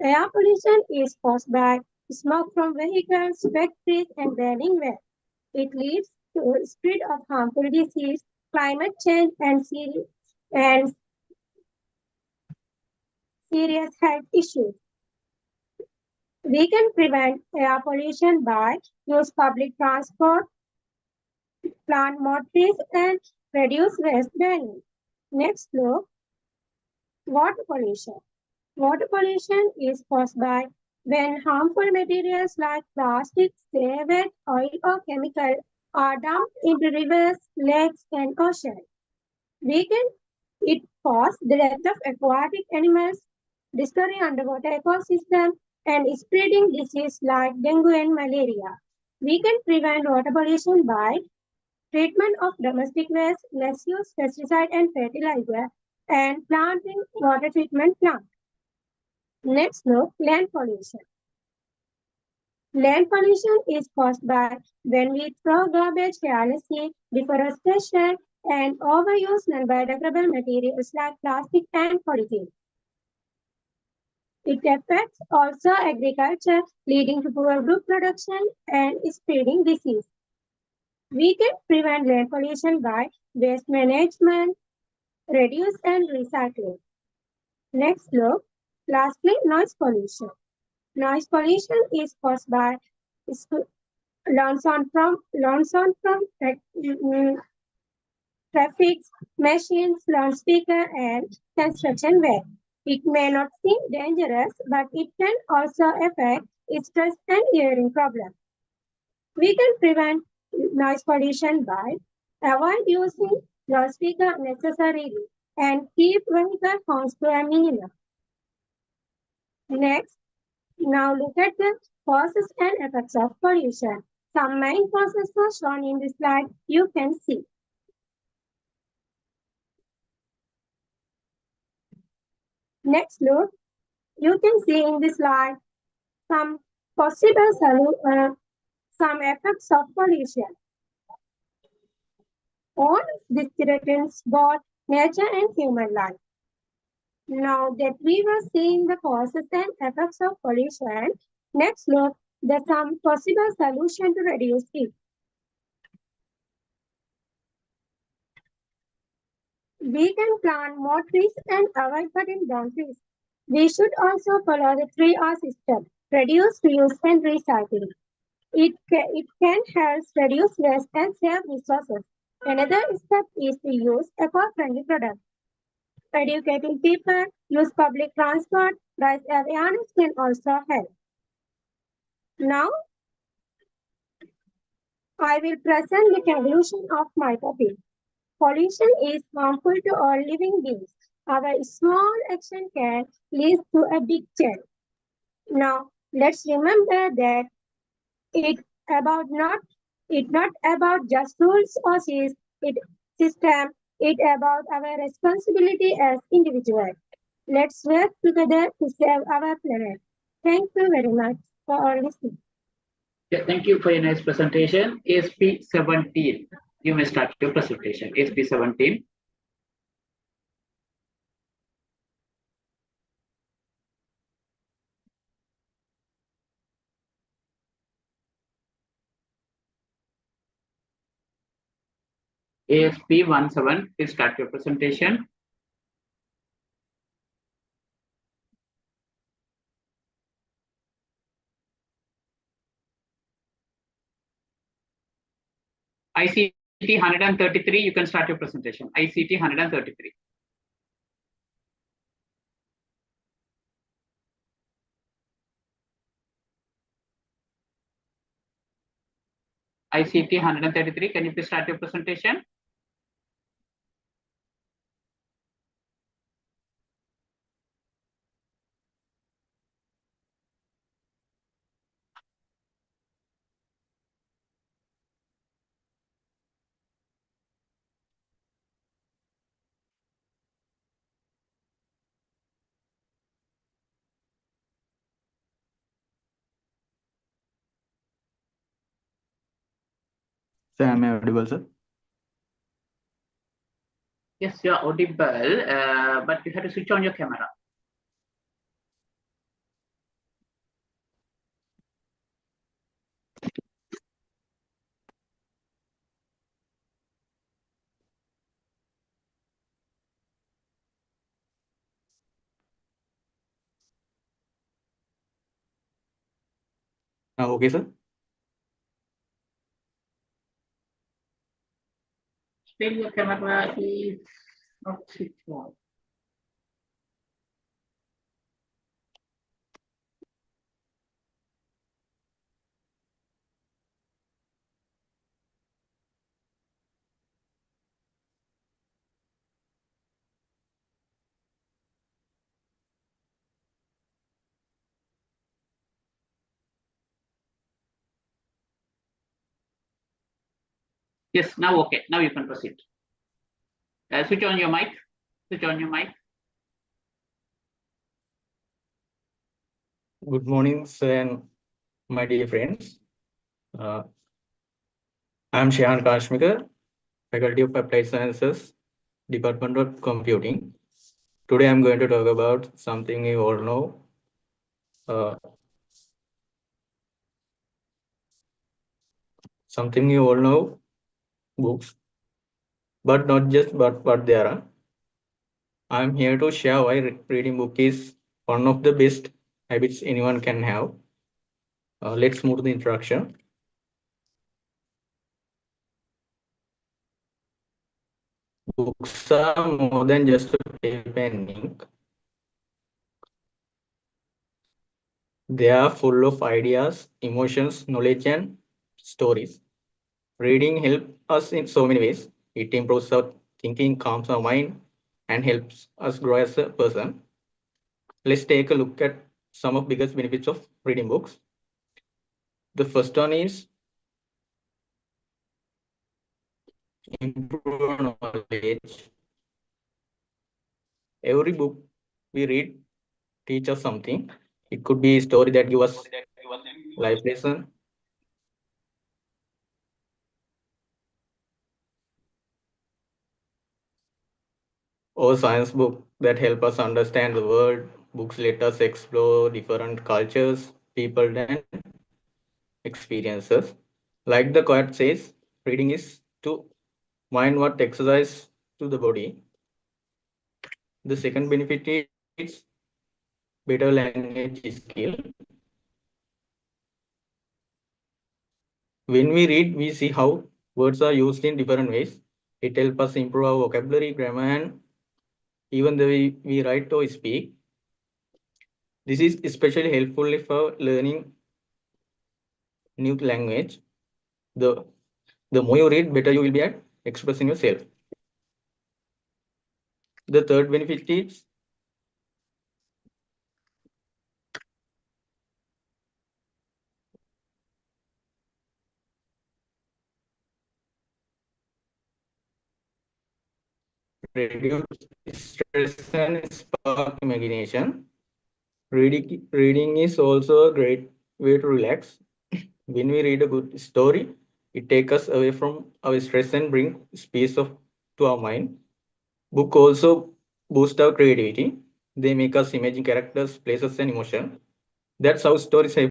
Air pollution is caused by smoke from vehicles, factories, and burning waste. It leads to spread of harmful disease, climate change, and serious health issues. We can prevent air pollution by use public transport, plant more trees, and reduce waste burning. Next, look, water pollution. Water pollution is caused by when harmful materials like plastic, sewage, oil, or chemical are dumped into rivers, lakes, and oceans. It cause the death of aquatic animals, destroying underwater ecosystem, and spreading diseases like dengue and malaria. We can prevent water pollution by treatment of domestic waste, less use pesticide and fertilizer, and planting water treatment plants. Next, look, land pollution. Land pollution is caused by when we throw garbage carelessly, deforestation, and overuse non-biodegradable materials like plastic and polythene. It affects also agriculture, leading to poor food production and spreading disease. We can prevent land pollution by waste management, reduce and recycling. Next, look, lastly, noise pollution. Noise pollution is caused by sound from traffic, machines, loudspeaker, and construction waste. It may not seem dangerous, but it can also affect stress and hearing problems. We can prevent noise pollution by avoid using loudspeaker necessarily and keep vehicle sounds to a minimum. Next, now look at the causes and effects of pollution. Some main causes are shown in this slide. You can see. Next, look, you can see in this slide some some effects of pollution. All this threatens both nature and human life. Now that we were seeing the causes and effects of pollution, let's look at some possible solution to reduce it. We can plant more trees and avoid cutting down trees. We should also follow the 3R system: reduce, reuse, and recycle. It can help reduce waste and save resources. Another step is to use eco-friendly products. Educating people, use public transport, raise awareness can also help. Now, I will present the conclusion of my topic. Pollution is harmful to all living beings. Our small action can lead to a big change. Now, let's remember that it's not about just rules or system. It's about our responsibility as individuals. Let's work together to save our planet. Thank you very much for listening. Yeah, thank you for your nice presentation. ASP 17. You may start your presentation. ASP 17. ASP 17. Please start your presentation. ICT 133, you can start your presentation. ICT 133. ICT 133, can you please start your presentation? Sir, am I audible, sir? Yes, you are audible, but you have to switch on your camera. Okay, sir. Still your camera is not switched on. Yes, now okay. Now you can proceed. Switch on your mic. Switch on your mic. Good morning, sir, and my dear friends. I'm Shahan Kashmikar, Faculty of Applied Sciences, Department of Computing. Today I'm going to talk about something you all know. Books, but not just what they are. I'm here to share why reading book is one of the best habits anyone can have. Let's move to the introduction. Books are more than just a paper and ink. They are full of ideas, emotions, knowledge, and stories. Reading helps us in so many ways. It improves our thinking, calms our mind, and helps us grow as a person. Let's take a look at some of biggest benefits of reading books. The first one is improve knowledge. Every book we read teaches us something. It could be a story that gives us life lesson, or science book that help us understand the world. Books let us explore different cultures, people, and experiences. Like the quote says, reading is to mind what exercise to the body. The second benefit is better language skill. When we read, we see how words are used in different ways. It helps us improve our vocabulary, grammar, and even the way we write or speak. This is especially helpful for learning new language. The more you read, better you will be at expressing yourself. The third benefit is reduce stress and spark imagination. Reading is also a great way to relax. When we read a good story, it takes us away from our stress and bring space to our mind. Book also boost our creativity. They make us imagine characters, places, and emotion. That's how stories have.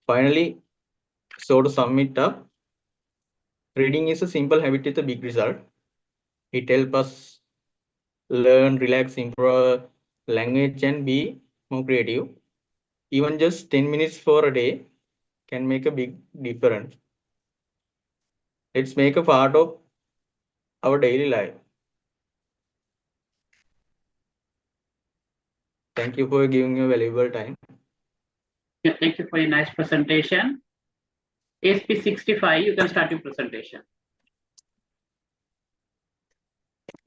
Finally, so to sum it up, reading is a simple habit with a big result. It helps us learn, relax, improve language, and be more creative. Even just 10 minutes for a day can make a big difference. Let's make a part of our daily life. Thank you for giving your valuable time. Yeah, thank you for your nice presentation. ASP65, you can start your presentation.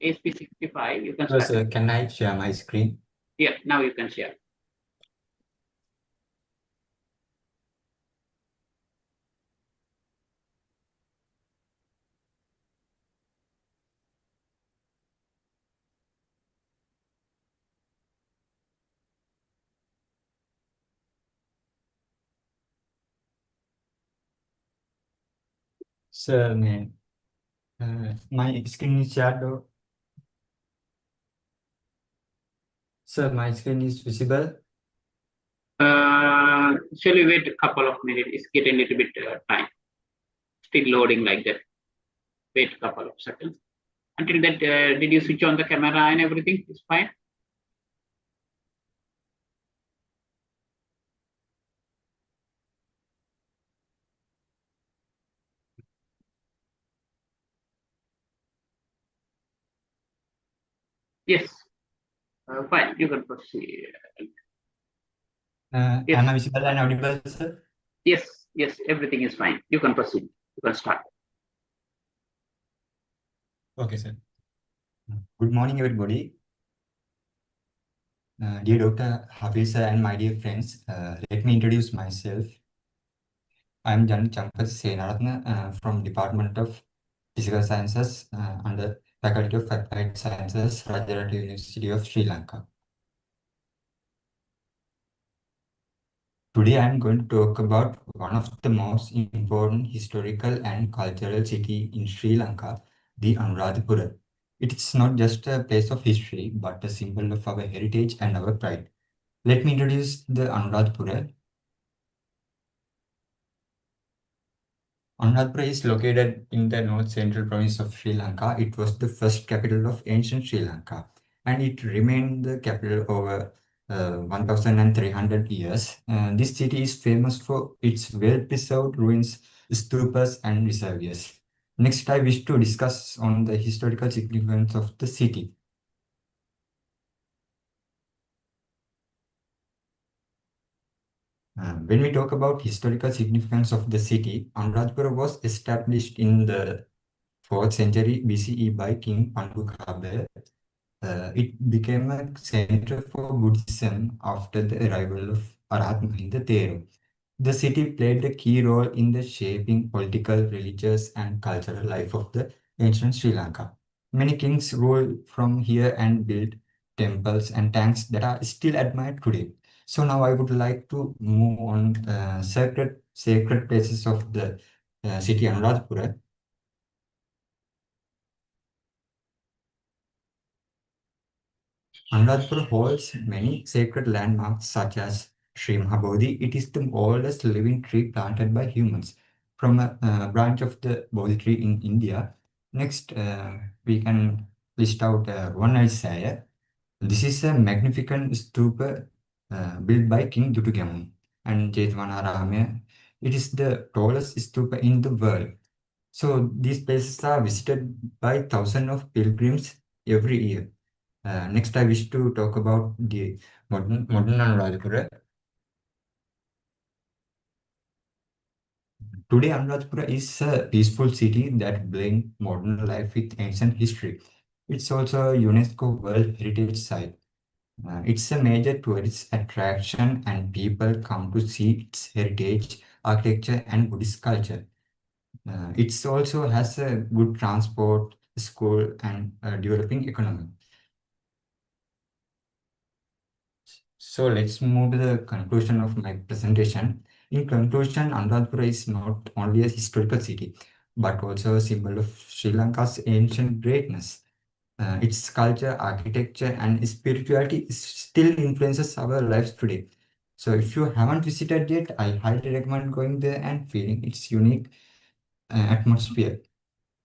ASP65, you can start. Sir, can I share my screen? Yeah, now you can share. Sir, my screen is shared. Sir, my screen is visible. Shall we wait a couple of minutes? It's getting a little bit time. Still loading like that. Wait a couple of seconds. Until that, did you switch on the camera and everything? It's fine. Yes. Fine. You can proceed. Yes. Am I visible and audible, sir? Yes. Yes. Everything is fine. You can proceed. You can start. Okay, sir. Good morning, everybody. Dear Dr. Hafiz sir and my dear friends, let me introduce myself. I'm Jan Champat Senaratna from Department of Physical Sciences under Faculty of Applied Sciences, Rajaratnam University of Sri Lanka. Today I'm going to talk about one of the most important historical and cultural city in Sri Lanka, the Anuradhapura. It is not just a place of history, but a symbol of our heritage and our pride. Let me introduce the Anuradhapura. Anuradhapura is located in the north central province of Sri Lanka. It was the first capital of ancient Sri Lanka, and it remained the capital over 1,300 years. This city is famous for its well-preserved ruins, stupas, and reservoirs. Next, I wish to discuss on the historical significance of the city. When we talk about historical significance of the city, Anuradhapura was established in the 4th century BCE by King Pandukabha. It became a center for Buddhism after the arrival of Arahat Mahinda Thero. The city played a key role in the shaping political, religious, and cultural life of the ancient Sri Lanka. Many kings ruled from here and built temples and tanks that are still admired today. So now I would like to move on sacred places of the city Anuradhapura. Anuradhapura holds many sacred landmarks such as Sri Mahabodhi. It is the oldest living tree planted by humans from a branch of the Bodhi tree in India. Next, we can list out Ruwanalisaya. This is a magnificent stupa built by King Dutugamun and Jetwanarame. It is the tallest stupa in the world. So these places are visited by thousands of pilgrims every year. Next, I wish to talk about the modern Anuradhapura. Today, Anuradhapura is a peaceful city that blends modern life with ancient history. It's also a UNESCO World Heritage Site. It's a major tourist attraction and people come to see its heritage, architecture and Buddhist culture. It also has a good transport, school and developing economy. So let's move to the conclusion of my presentation. In conclusion, Anuradhapura is not only a historical city, but also a symbol of Sri Lanka's ancient greatness. Its culture, architecture, and spirituality still influences our lives today. So if you haven't visited yet, I highly recommend going there and feeling its unique atmosphere.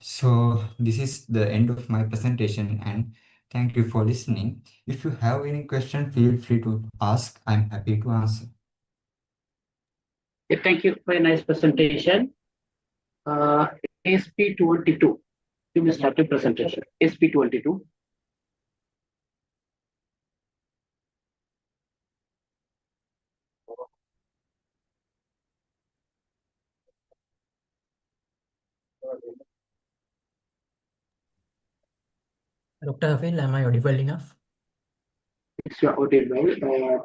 So this is the end of my presentation and thank you for listening. If you have any question, feel free to ask. I'm happy to answer. Yeah, thank you for a nice presentation. SP22. You may start your presentation. SP22. Dr. Hafil, am I audible enough? It's audible.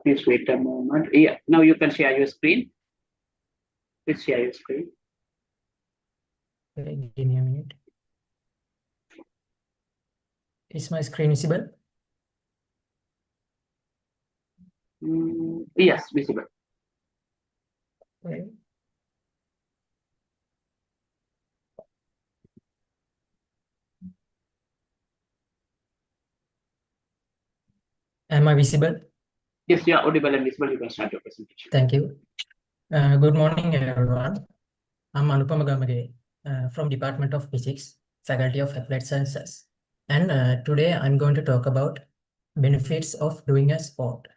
Please wait a moment. Yeah, now you can share your screen. Please share your screen. Okay, give me a minute. Is my screen visible? Yes, visible. Okay. Am I visible? Yes, you are audible and visible. You can start your presentation. Thank you. Good morning, everyone. I'm Anupama Gamage from Department of Physics, Faculty of Applied Sciences. And today I'm going to talk about benefits of doing a sport.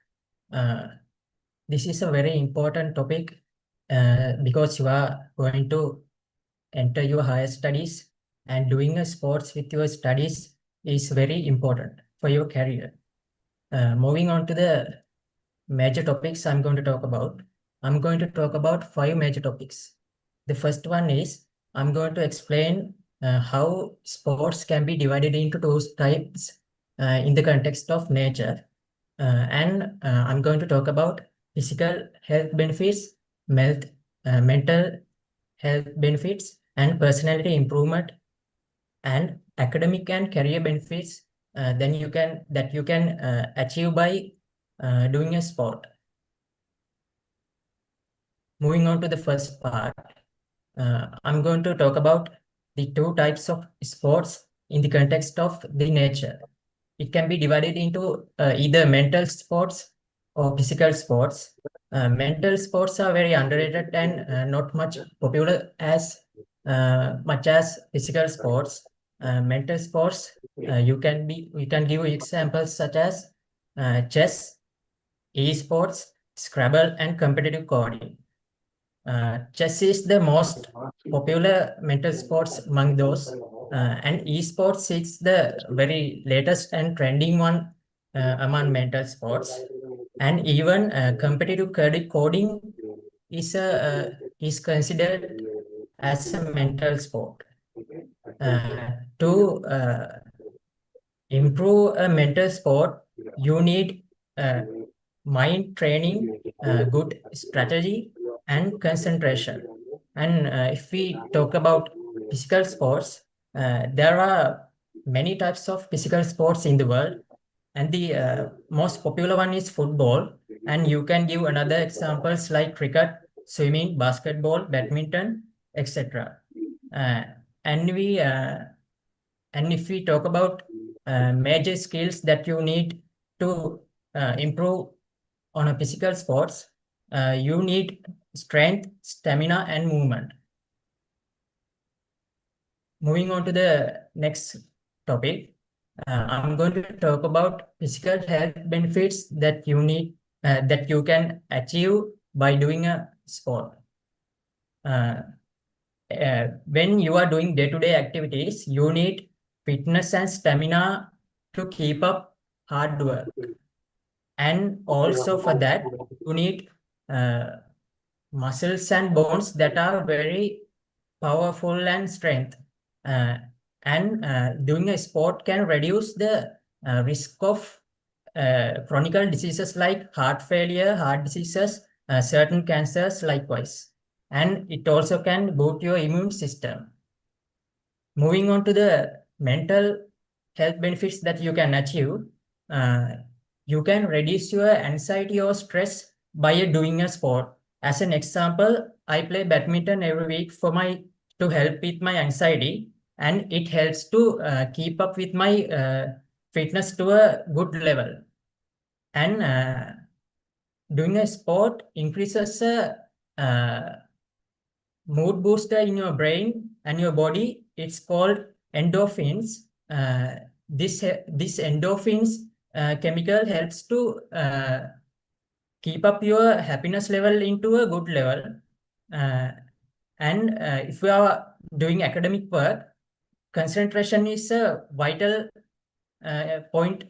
This is a very important topic because you are going to enter your higher studies, and doing a sports with your studies is very important for your career. Moving on to the major topics I'm going to talk about. I'm going to talk about 5 major topics. The first one is I'm going to explain how sports can be divided into 2 types in the context of nature. And I'm going to talk about physical health benefits, mental health benefits, and personality improvement, and academic and career benefits that you can achieve by doing a sport. Moving on to the first part, I'm going to talk about the 2 types of sports in the context of the nature. It can be divided into either mental sports or physical sports. Mental sports are very underrated and not much popular as much as physical sports. Mental sports, we can give examples such as chess, esports, Scrabble, and competitive coding. Chess is the most popular mental sports among those, and esports is the very latest and trending one among mental sports. And even competitive coding is considered as a mental sport. To improve a mental sport, you need mind training, good strategy, and concentration. And if we talk about physical sports, there are many types of physical sports in the world, and the most popular one is football. And you can give another examples like cricket, swimming, basketball, badminton, etc. And if we talk about major skills that you need to improve on a physical sports, you need strength, stamina, and movement. Moving on to the next topic, I'm going to talk about physical health benefits that you need that you can achieve by doing a sport. When you are doing day-to-day activities, you need fitness and stamina to keep up hard work. And also for that, you need muscles and bones that are very powerful and strength. And doing a sport can reduce the risk of chronic diseases like heart failure, heart diseases, certain cancers likewise. And it also can boost your immune system. Moving on to the mental health benefits that you can achieve, you can reduce your anxiety or stress by doing a sport. As an example, I play badminton every week to help with my anxiety, and it helps to keep up with my fitness to a good level. And doing a sport increases mood booster in your brain and your body. It's called endorphins. This endorphins chemical helps to keep up your happiness level into a good level. And if you are doing academic work, concentration is a vital point.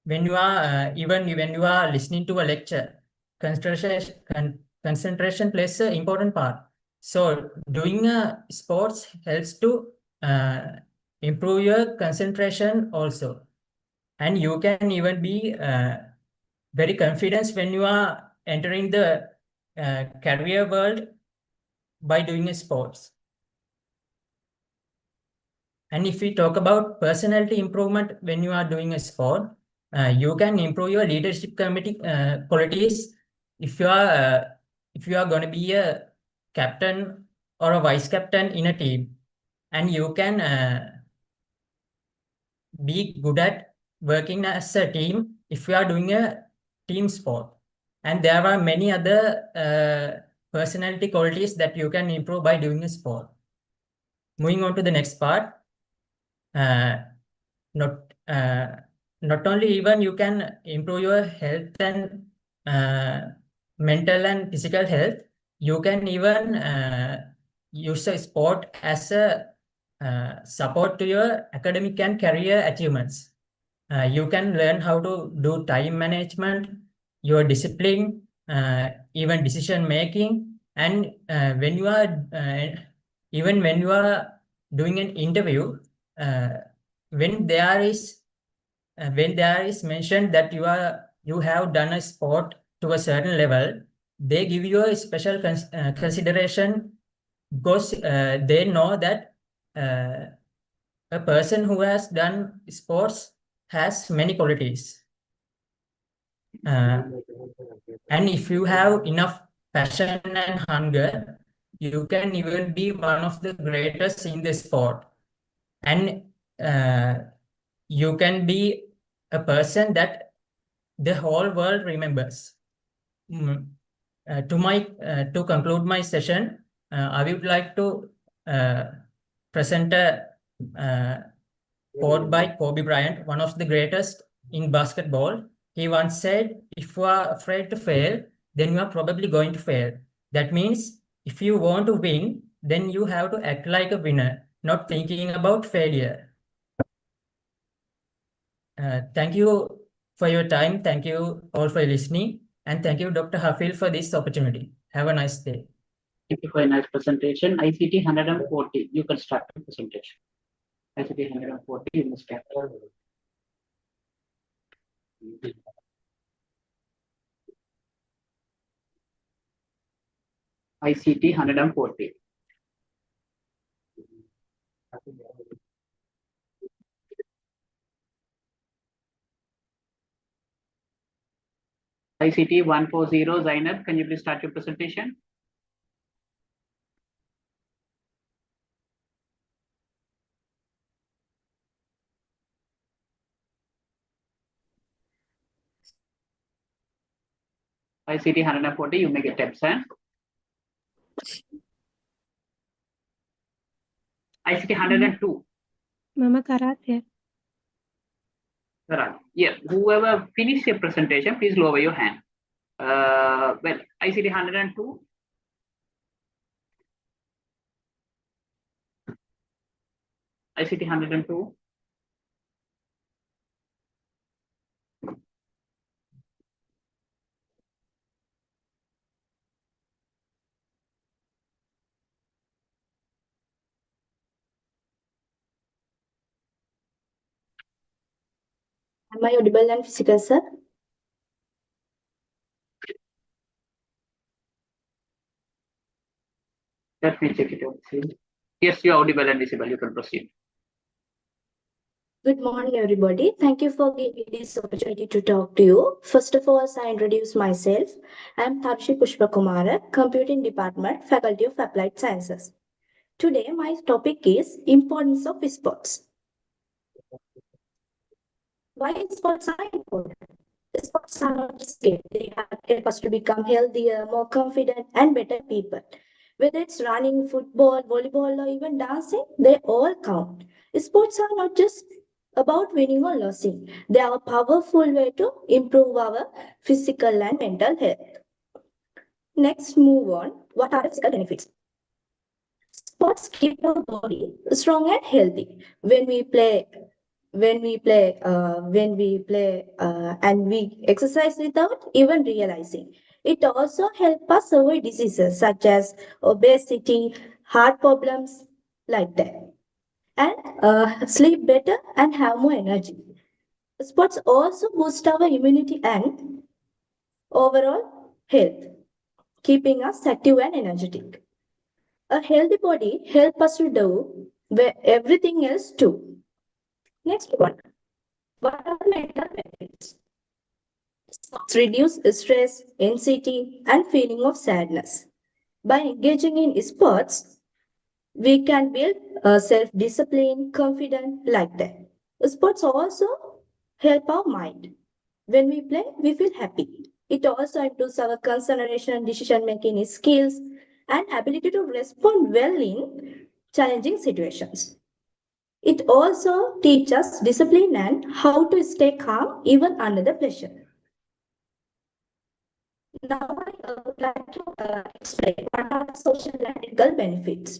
When you are even when you are listening to a lecture, concentration plays an important part. So doing sports helps to improve your concentration also. And you can even be very confident when you are entering the career world by doing sports. And if we talk about personality improvement when you are doing a sport, you can improve your leadership qualities if you are going to be a captain or a vice captain in a team, and you can be good at working as a team if you are doing a team sport. And there are many other personality qualities that you can improve by doing a sport. Moving on to the next part, not only even you can improve your health and mental and physical health, you can even use a sport as a support to your academic and career achievements. You can learn how to do time management, your discipline, even decision making, and when you are even when you are doing an interview, when there is mentioned that you have done a sport to a certain level, they give you a special consideration because they know that a person who has done sports has many qualities. And if you have enough passion and hunger, you can even be one of the greatest in the sport. And you can be a person that the whole world remembers. To conclude my session, I would like to present a quote by Kobe Bryant, one of the greatest in basketball. He once said, "If you are afraid to fail, then you are probably going to fail." That means if you want to win, then you have to act like a winner, not thinking about failure. Thank you for your time. Thank you all for listening. And thank you, Dr. Hafil, for this opportunity. Have a nice day. Thank you for a nice presentation. ICT 140, you can start the presentation. ICT 140, you must start. ICT 140. ICT 140, Zainab, can you please start your presentation? ICT 140, you may get absent. ICT 102. Mama Karate. Correct. Yeah, whoever finished your presentation, please lower your hand. Well, ICT 102. ICT 102. Am I audible and physical, sir? Let me check it out. Yes, you are audible and visible. You can proceed. Good morning, everybody. Thank you for giving me this opportunity to talk to you. First of all, I introduce myself. I am Tarshi Pushpakumara, Computing Department, Faculty of Applied Sciences. Today, my topic is importance of sports. Why sports are important? Sports are not just games. They help us to become healthier, more confident, and better people. Whether it's running, football, volleyball, or even dancing, they all count. Sports are not just about winning or losing. They are a powerful way to improve our physical and mental health. Next, move on. What are the physical benefits? Sports keep our body strong and healthy. When we play and we exercise without even realizing. It also helps us avoid diseases such as obesity, heart problems, like that, and sleep better and have more energy. Sports also boost our immunity and overall health, keeping us active and energetic. A healthy body helps us to do everything else too. Next one. What are the mental benefits? Sports reduce stress, anxiety, and feeling of sadness. By engaging in sports, we can build self-discipline, confidence, like that. Sports also help our mind. When we play, we feel happy. It also improves our concentration, decision-making skills, and ability to respond well in challenging situations. It also teaches us discipline and how to stay calm even under the pressure. Now I would like to explain what are social and ethical benefits.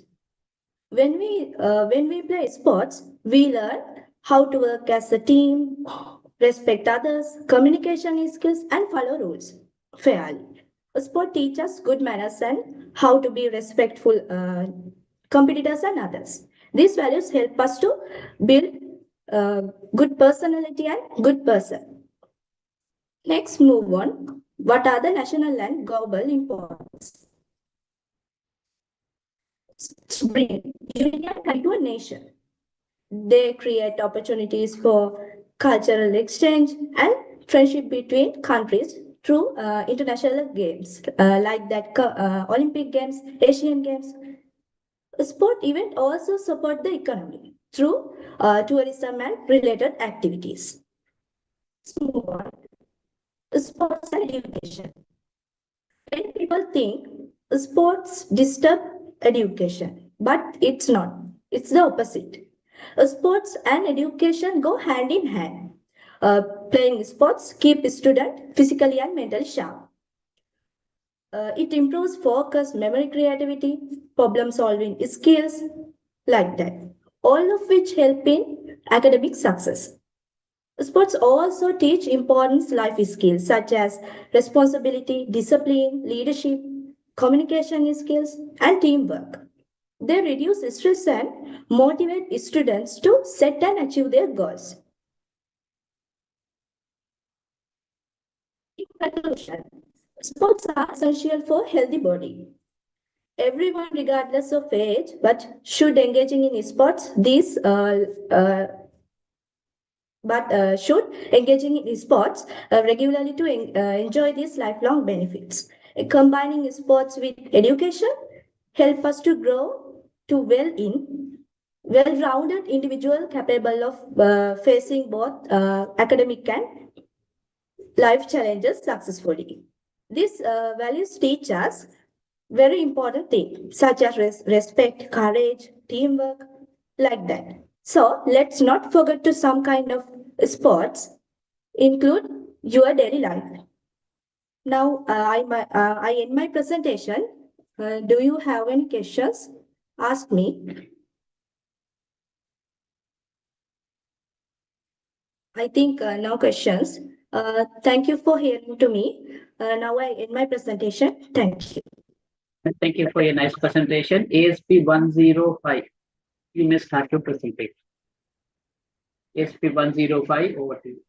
When we play sports, we learn how to work as a team, respect others, communication skills, and follow rules fairly. A sport teaches good manners and how to be respectful competitors and others. These values help us to build good personality and good person. Next, move on. What are the national and global importance? Bring unity and pride to a nation. They create opportunities for cultural exchange and friendship between countries through international games like that Olympic Games, Asian Games. Sport event also support the economy through tourism and related activities. Let's move on. Sports and education. Many people think sports disturb education, but it's not. It's the opposite. Sports and education go hand in hand. Playing sports keep student physically and mentally sharp. It improves focus, memory, creativity, problem solving skills, like that. All of which help in academic success. Sports also teach important life skills such as responsibility, discipline, leadership, communication skills, and teamwork. They reduce stress and motivate students to set and achieve their goals. In conclusion, sports are essential for healthy body. Everyone, regardless of age, but should engaging in sports. Should engaging in sports regularly to enjoy these lifelong benefits. Combining sports with education help us to grow to well-rounded individual capable of facing both academic and life challenges successfully. These values teach us very important things such as respect, courage, teamwork, like that. So let's not forget to some kind of sports include your daily life. Now I end my presentation. Do you have any questions? Ask me. I think no questions. Thank you for hearing to me. Now I end my presentation. Thank you. Thank you for your nice presentation. ASP 105. You may start your presentation. ASP 105, over to you.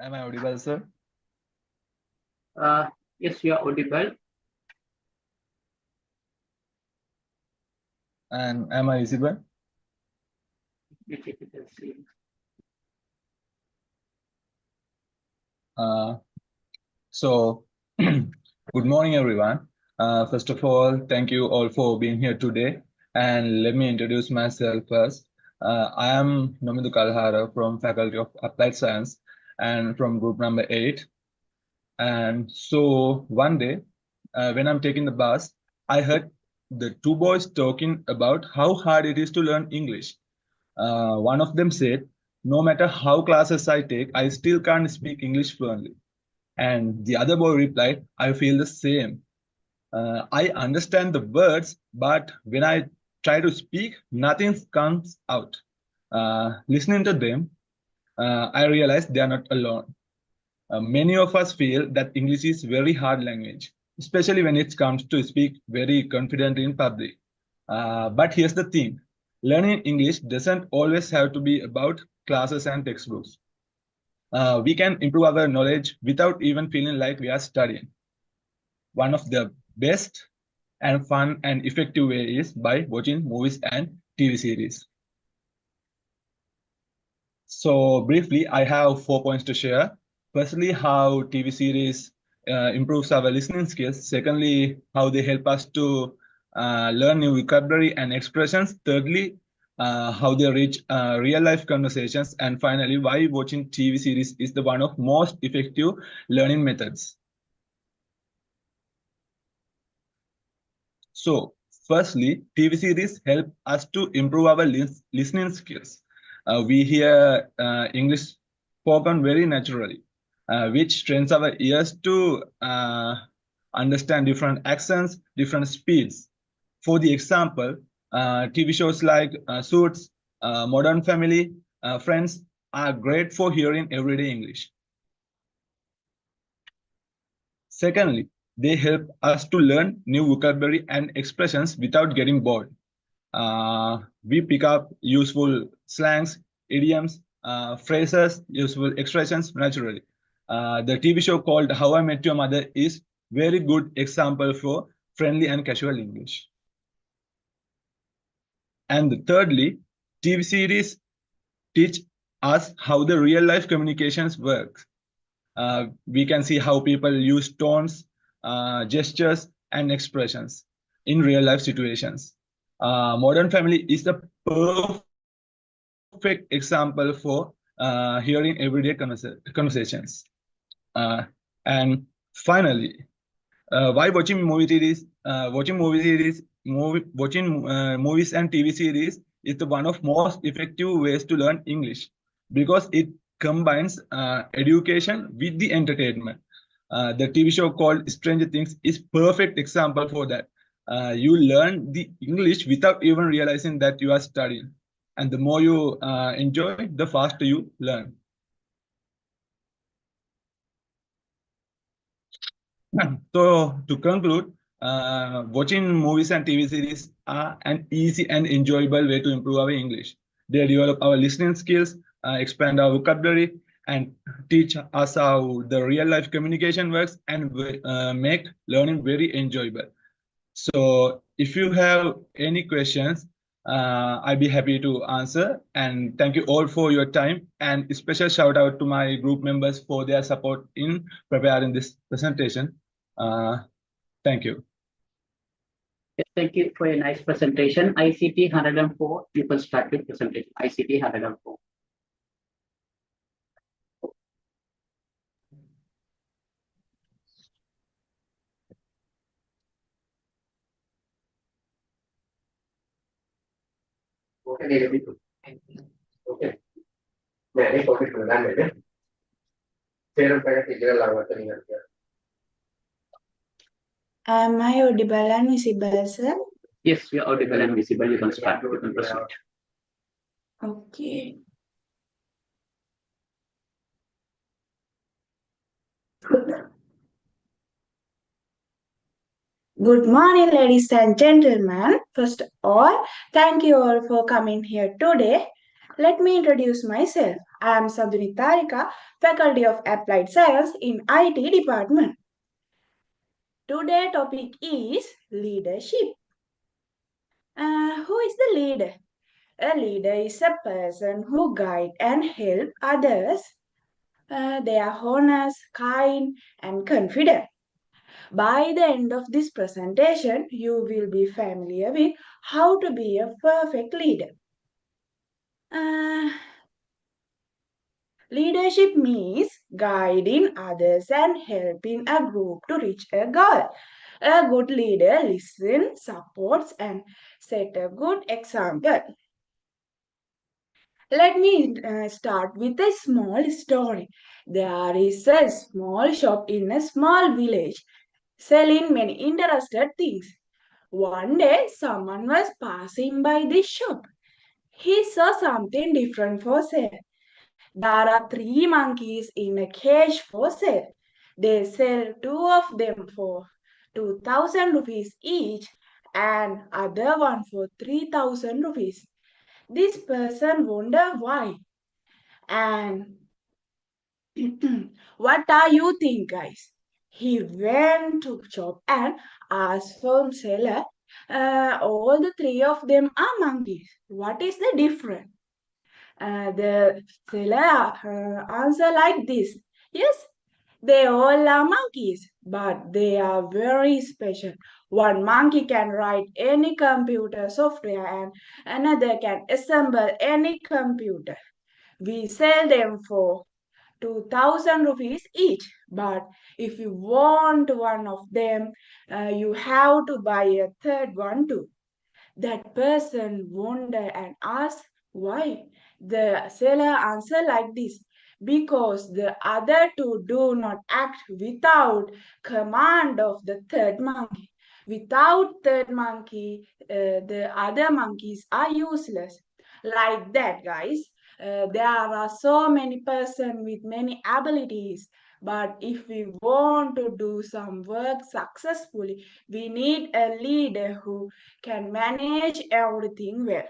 Am I audible, sir? Yes, you are audible. And am I visible? So, good morning, everyone. First of all, thank you all for being here today. And let me introduce myself first. I am Nomindu Kalhara from Faculty of Applied Science and from group number 8. And so one day, when I'm taking the bus, I heard the two boys talking about how hard it is to learn English. One of them said, no matter how classes I take, I still can't speak English fluently. And the other boy replied, I feel the same. I understand the words, but when I try to speak, nothing comes out. Listening to them, I realized they are not alone. Many of us feel that English is very hard language, especially when it comes to speak very confidently in public. But here's the thing. Learning English doesn't always have to be about classes and textbooks. We can improve our knowledge without even feeling like we are studying. One of the best and fun and effective way is by watching movies and TV series. So briefly, I have 4 points to share. Firstly, how TV series improves our listening skills. Secondly, how they help us to learn new vocabulary and expressions. Thirdly, how they reach real life conversations, and finally, why watching TV series is the one of most effective learning methods. So, firstly, TV series help us to improve our listening skills. We hear English spoken very naturally, which trains our ears to understand different accents, different speeds. For the example, TV shows like Suits, Modern Family, Friends are great for hearing everyday English. Secondly, they help us to learn new vocabulary and expressions without getting bored. We pick up useful slangs, idioms, phrases, useful expressions naturally. The TV show called How I Met Your Mother is very good example for friendly and casual English. And thirdly, TV series teach us how the real life communications work. We can see how people use tones, gestures, and expressions in real life situations. Modern Family is the perfect example for hearing everyday conversations. And finally, why watching movies and TV series is the one of most effective ways to learn English, because it combines education with the entertainment. The TV show called Stranger Things is perfect example for that. You learn the English without even realizing that you are studying, and the more you enjoy, the faster you learn. So to conclude, watching movies and TV series are an easy and enjoyable way to improve our English. They develop our listening skills, expand our vocabulary, and teach us how the real life communication works, and make learning very enjoyable. So if you have any questions, I'd be happy to answer. And thank you all for your time, and a special shout out to my group members for their support in preparing this presentation. Thank you. Yes, thank you for a nice presentation. ICT 104, you can start with presentation. ICT 104. Okay. Many copies from that. Am I audible and visible, sir? Yes, you are audible and visible. You can start. You can present. Okay. Good morning, ladies and gentlemen. First of all, thank you all for coming here today. Let me introduce myself. I am Sadhuni Tarika, Faculty of Applied Science in IT Department. Today topic is leadership. Who is the leader? A leader is a person who guides and helps others. They are honest, kind, and confident. By the end of this presentation, you will be familiar with how to be a perfect leader. Leadership means guiding others and helping a group to reach a goal. A good leader listens, supports, and set a good example. Let me start with a small story. There is a small shop in a small village selling many interesting things. One day, someone was passing by this shop. He saw something different for sale. There are 3 monkeys in a cage for sale. They sell 2 of them for 2,000 rupees each and other one for 3,000 rupees. This person wondered why. And what are you think, guys? He went to shop and asked from seller, all the 3 of them are monkeys. What is the difference? The seller answer like this. Yes, They all are monkeys, but they are very special. One monkey can write any computer software and another can assemble any computer. We sell them for 2000 rupees each, but if you want one of them, you have to buy a third one too. That person wonder and ask why. The seller answer like this: because the other two do not act without command of the third monkey. Without third monkey, the other monkeys are useless. Like that, guys. There are so many persons with many abilities, but if we want to do some work successfully, we need a leader who can manage everything well.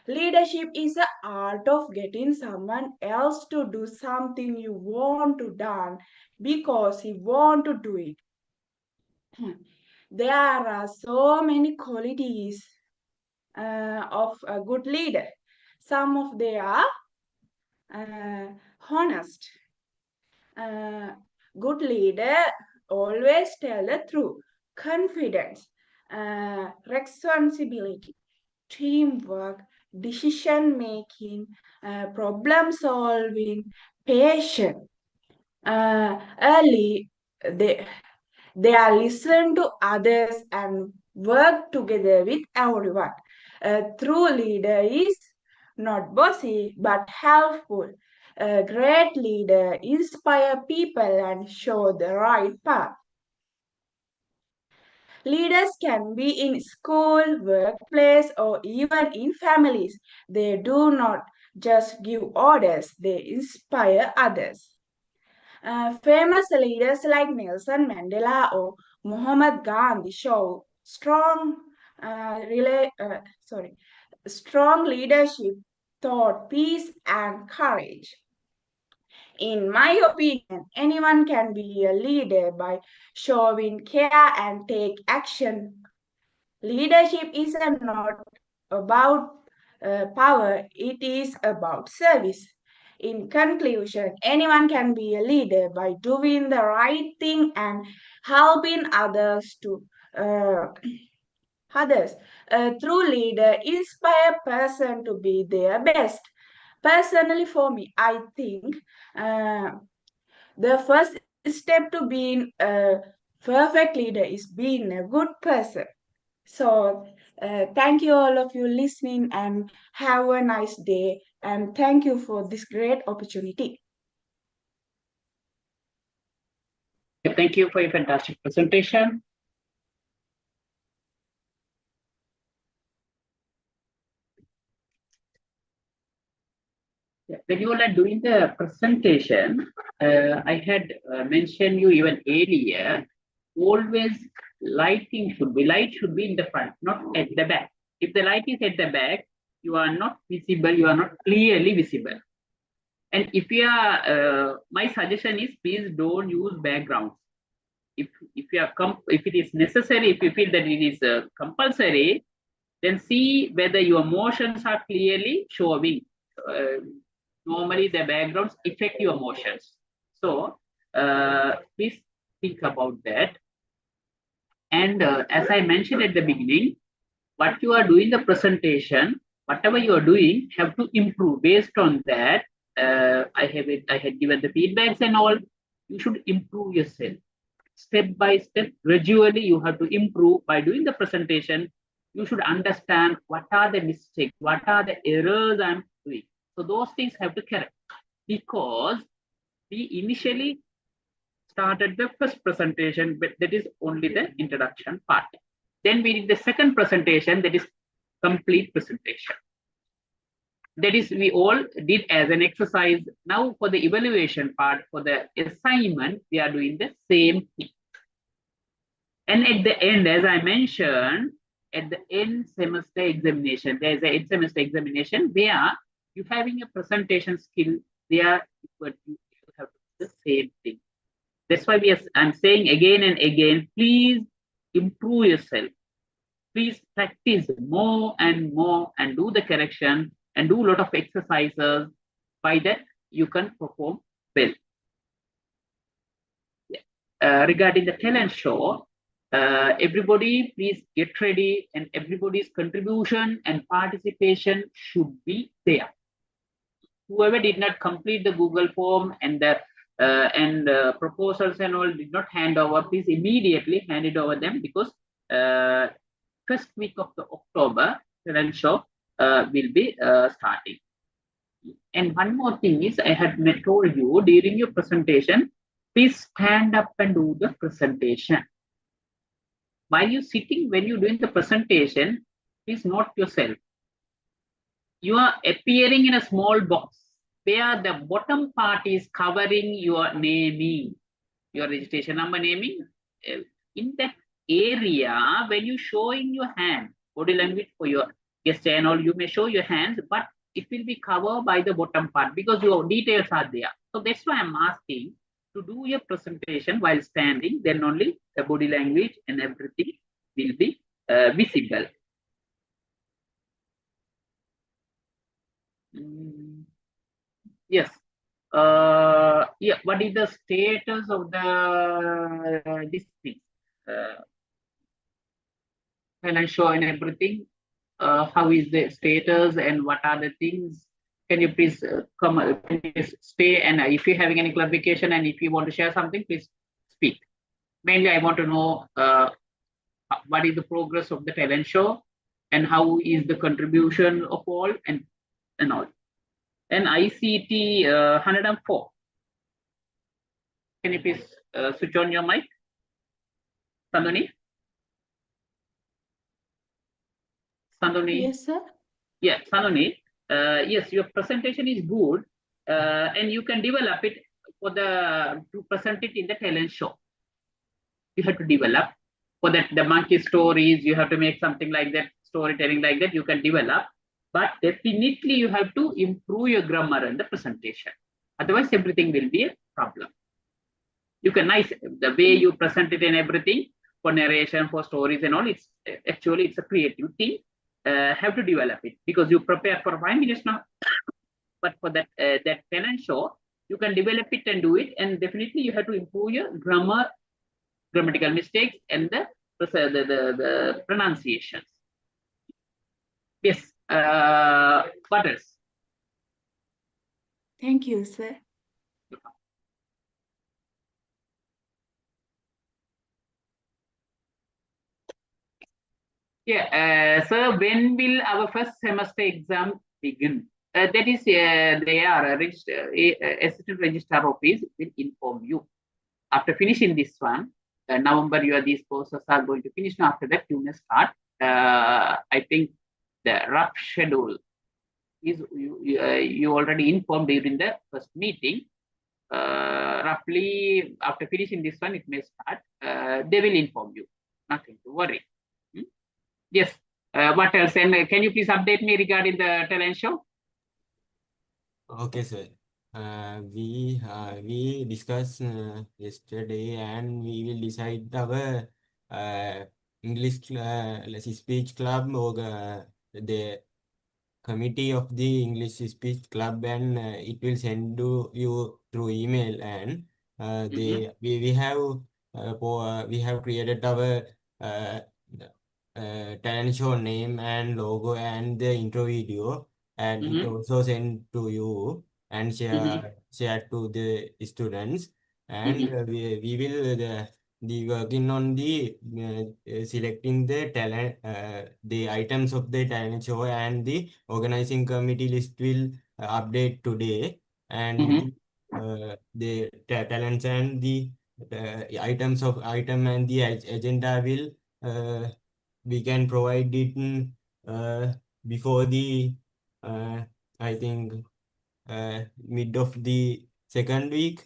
Leadership is the art of getting someone else to do something you want to done because he want to do it. There are so many qualities of a good leader. Some of they are honest. Good leader always tell the truth. Confidence, responsibility, teamwork, decision making, problem solving, patience. Early, they are listen to others and work together with everyone. A true leader is not bossy but helpful. A great leader inspire people and show the right path. Leaders can be in school, workplace, or even in families. They do not just give orders, they inspire others. Famous leaders like Nelson Mandela or Muhammad Gandhi show strong leadership, thought, peace, and courage. In my opinion, anyone can be a leader by showing care and take action. Leadership is not about power, it is about service. In conclusion, anyone can be a leader by doing the right thing and helping others. A true leader inspires a person to be their best. Personally, for me, I think the first step to being a perfect leader is being a good person. So, thank you all of you listening and have a nice day. And thank you for this great opportunity. Thank you for your fantastic presentation. When you are doing the presentation, I had mentioned you even earlier, always light should be in the front, not at the back. If the light is at the back, you are not visible, you are not clearly visible. And if you are, my suggestion is please don't use backgrounds. If it is necessary, if you feel that it is compulsory, then see whether your motions are clearly showing. Normally the backgrounds affect your motions. So please think about that. And as I mentioned at the beginning, what you are doing the presentation, whatever you are doing, have to improve. Based on that, I had given the feedbacks and all. You should improve yourself step by step. Gradually, you have to improve by doing the presentation. You should understand what are the mistakes, what are the errors I'm doing. So those things have to correct, because we initially started the first presentation, but that is only the introduction part. Then we did the second presentation, that is complete presentation. That is, we all did as an exercise. Now for the evaluation part, for the assignment, we are doing the same thing. And at the end, as I mentioned, at the end semester examination, there is an end semester examination where you having a presentation skill, there you have the same thing. That's why I'm saying again and again, please improve yourself. Please practice more and more and do the correction and do a lot of exercises. By that, you can perform well. regarding the talent show, everybody please get ready, and everybody's contribution and participation should be there. Whoever did not complete the Google form and the proposals and all did not hand over, please immediately hand it over them, because first week of the October talent show will be starting. And one more thing is, I had told you during your presentation, please stand up and do the presentation. While you're sitting, when you're doing the presentation, please note yourself. You are appearing in a small box where the bottom part is covering your naming, your registration number naming. In that area, when you're showing your hand, body language for your guest and all, you may show your hands, but it will be covered by the bottom part because your details are there. So that's why I'm asking to do your presentation while standing, then only the body language and everything will be visible. Yes. Yeah. What is the status of the this thing? Talent show and everything. How is the status and what are the things? Can you please can you stay, and if you're having any clarification and if you want to share something, please speak. Mainly, I want to know what is the progress of the talent show and how is the contribution of all and all. And ICT 104. Can you please switch on your mic, Sanduni? Sanduni? Yes, sir. Yeah, Sanduni. Yes, your presentation is good, and you can develop it to present it in the talent show. You have to develop for that, the monkey stories. You have to make something like that, storytelling like that. You can develop, but definitely you have to improve your grammar and the presentation. Otherwise, everything will be a problem. You can the way you present it and everything for narration, for stories and all. It's actually a creative thing. Have to develop it because you prepare for 5 minutes now. But for that that talent show, you can develop it and do it, and definitely you have to improve your grammatical mistakes and the pronunciations. Yes. What else? Thank you, sir. Yeah, sir, when will our first semester exam begin? That is, they are assistant registrar office will inform you. After finishing this one, November, these courses are going to finish. Now, after that, you may start. I think the rough schedule is you already informed during the first meeting. Roughly after finishing this one, it may start. They will inform you. Nothing to worry. Yes. What else? And can you please update me regarding the talent show? Okay, sir. We discussed yesterday, and we will decide our English speech club or the committee of the English speech club, and it will send to you through email. And we have created our talent show name and logo and the intro video, and it also sent to you and share to the students. And we will the working on the selecting the talent the items of the talent show, and the organizing committee list will update today, and the talents and the item and the agenda will we can provide it before the I think mid of the second week.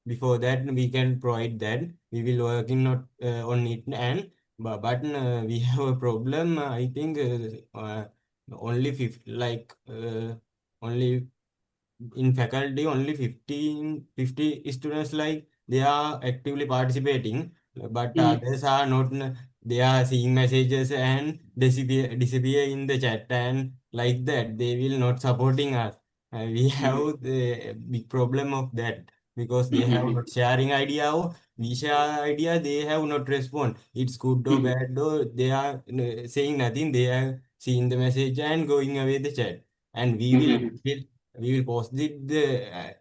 Before that, we can provide that. We will work on it, and but we have a problem. I think only 50, only in faculty only 50 students they are actively participating, but others are not. They are seeing messages and disappear in the chat, and like that they will not supporting us. We have the big problem of that, because they have not sharing idea of we share idea, they have not respond. It's good or bad, or they are saying nothing. They are seeing the message and going away the chat. And we will post the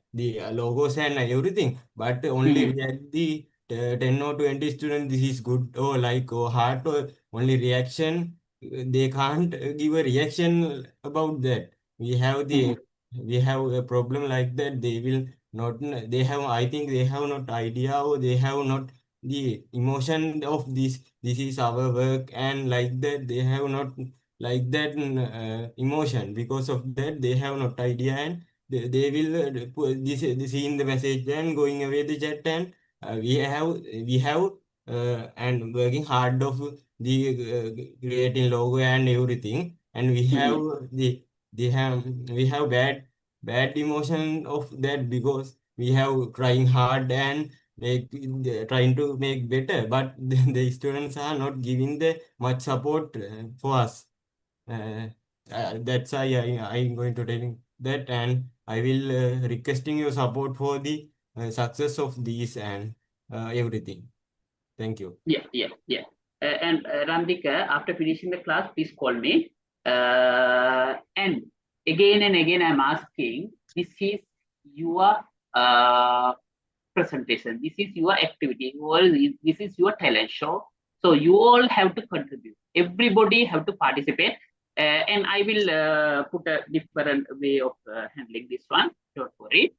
logos and everything, but only react the 10 or 20 students. This is good or like or heart or only reaction. They can't give a reaction about that. We have a problem like that. They will not. They have. I think they have not idea, or they have not the emotion of this. This is our work, and like that they have not like that emotion. Because of that, they have not idea, and they will put this in the message and going away the chat. And we have and working hard of the creating logo and everything, and we have bad emotion of that, because we have trying hard and trying to make better, but the students are not giving the much support for us. uh, that's why I'm going to telling that, and I will requesting your support for the success of these and everything. Thank you. Yeah. And Randika, after finishing the class, please call me. And again, I'm asking, this is your presentation. This is your activity. This is your talent show. So you all have to contribute. Everybody have to participate. And I will put a different way of handling this one. Don't worry.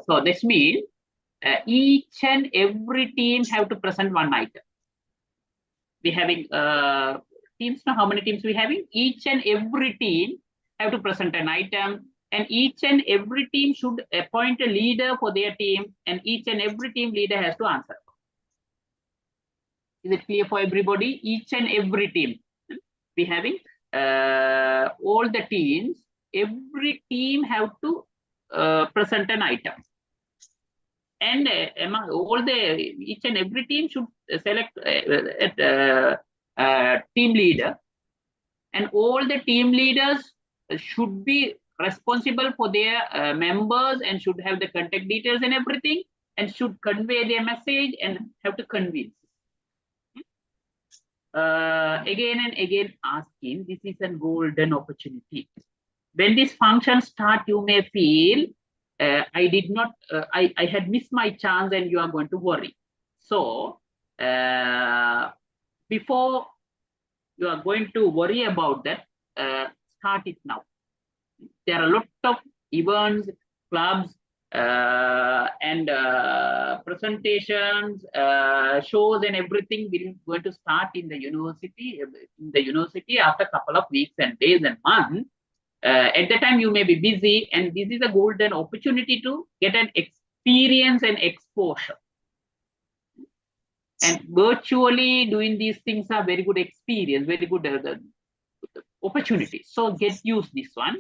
So this means each and every team have to present one item. We having teams now. How many teams we having? Each and every team have to present an item, and each and every team should appoint a leader for their team, and each and every team leader has to answer. Is it clear for everybody? Each and every team. We having all the teams. Every team have to present an item. And among all each and every team should select a team leader, and all the team leaders should be responsible for their members and should have the contact details and everything, and should convey their message and have to convince. Again and again asking, this is a golden opportunity. When this function start, you may feel I did not, I had missed my chance, and you are going to worry. So before you are going to worry about that, start it now. There are a lot of events, clubs, and presentations, shows, and everything will going to start in the university. After a couple of weeks and days and months. At the time you may be busy, and this is a golden opportunity to get an experience and exposure. And virtually doing these things are very good experience, very good opportunity. So get used this one.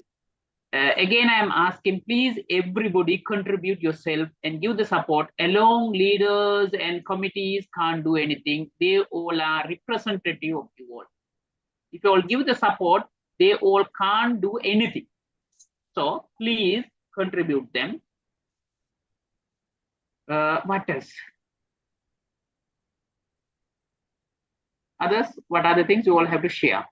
Again, I am asking, please everybody contribute yourself and give the support. Along leaders and committees can't do anything. They all are representative of you all. If you all give the support, they all can't do anything. So please contribute them. What else? Others, what are the things you all have to share?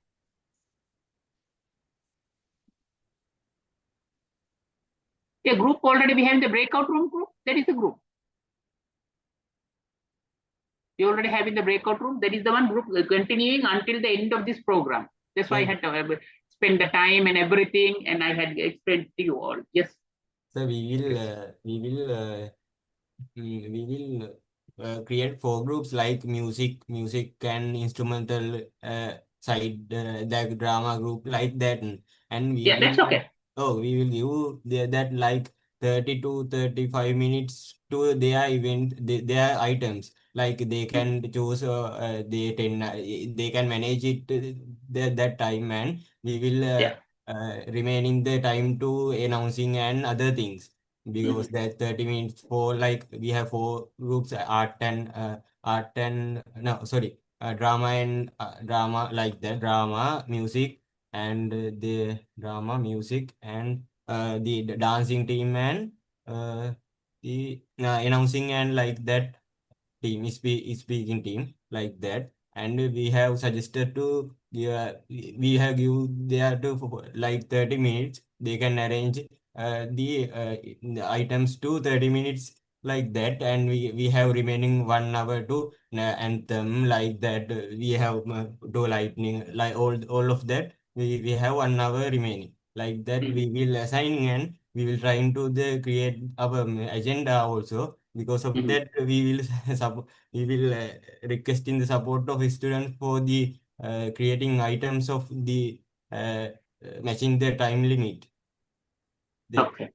A group already we have the breakout room group. That is the group. You already have in the breakout room. That is the one group continuing until the end of this program. That's why I had to spend the time and everything, and I had explained to you all. Yes. So we will create 4 groups like music and instrumental side, that drama group like that, and we Yeah, that's okay. we will give that like 30 to 35 minutes to their event, their items. Like they can choose they can manage it that time, and we will remaining the time to announcing and other things, because that 30 minutes for like we have 4 groups, art and no sorry drama and drama, like that drama music, and the drama music and the dancing team, and the announcing and like that team speaking team like that, and we have suggested to we have give there to like 30 minutes. They can arrange the items to 30 minutes like that, and we have remaining 1 hour to anthem like that. We have do lightning like all of that. We have 1 hour remaining like that. We will assign and we will try to the create our agenda also. Because of that, we will we will requesting the support of students for the creating items of the matching the time limit. Okay.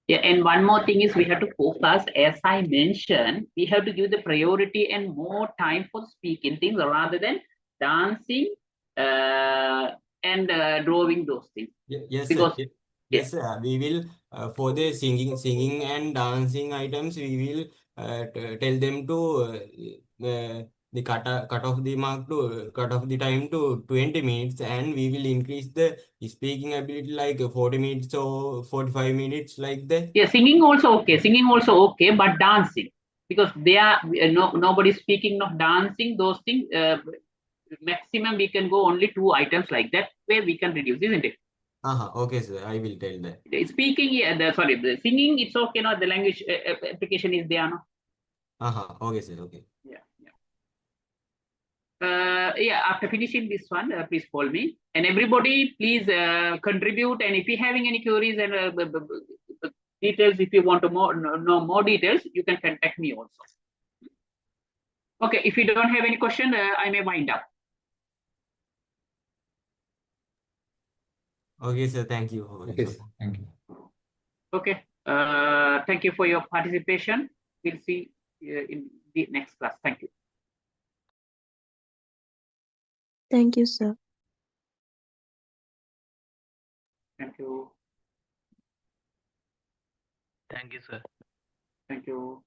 Yeah, and one more thing is we have to focus, as I mentioned, we have to give the priority and more time for speaking things rather than dancing and drawing those things. Yes, because sir. Yes, sir. We will for the singing and dancing items. We will tell them to the cut off the mark to cut off the time to 20 minutes, and we will increase the speaking ability like 40 minutes or 45 minutes like that. Yeah, singing also okay, but dancing, because they are nobody's speaking of dancing, those things. Maximum we can go only 2 items like that, where we can reduce, isn't it? Okay, sir. I will tell that. Speaking, the singing, it's okay, no? The language application is there, no? Okay, sir. Okay. Yeah, after finishing this one, please call me. And everybody, please contribute. And if you're having any queries and details, if you want to know more details, you can contact me also. Okay, if you don't have any question, I may wind up. Okay, sir. Thank you. Okay, sir. Thank you. Okay. Thank you for your participation. We'll see you in the next class. Thank you. Thank you, sir. Thank you. Thank you, sir. Thank you.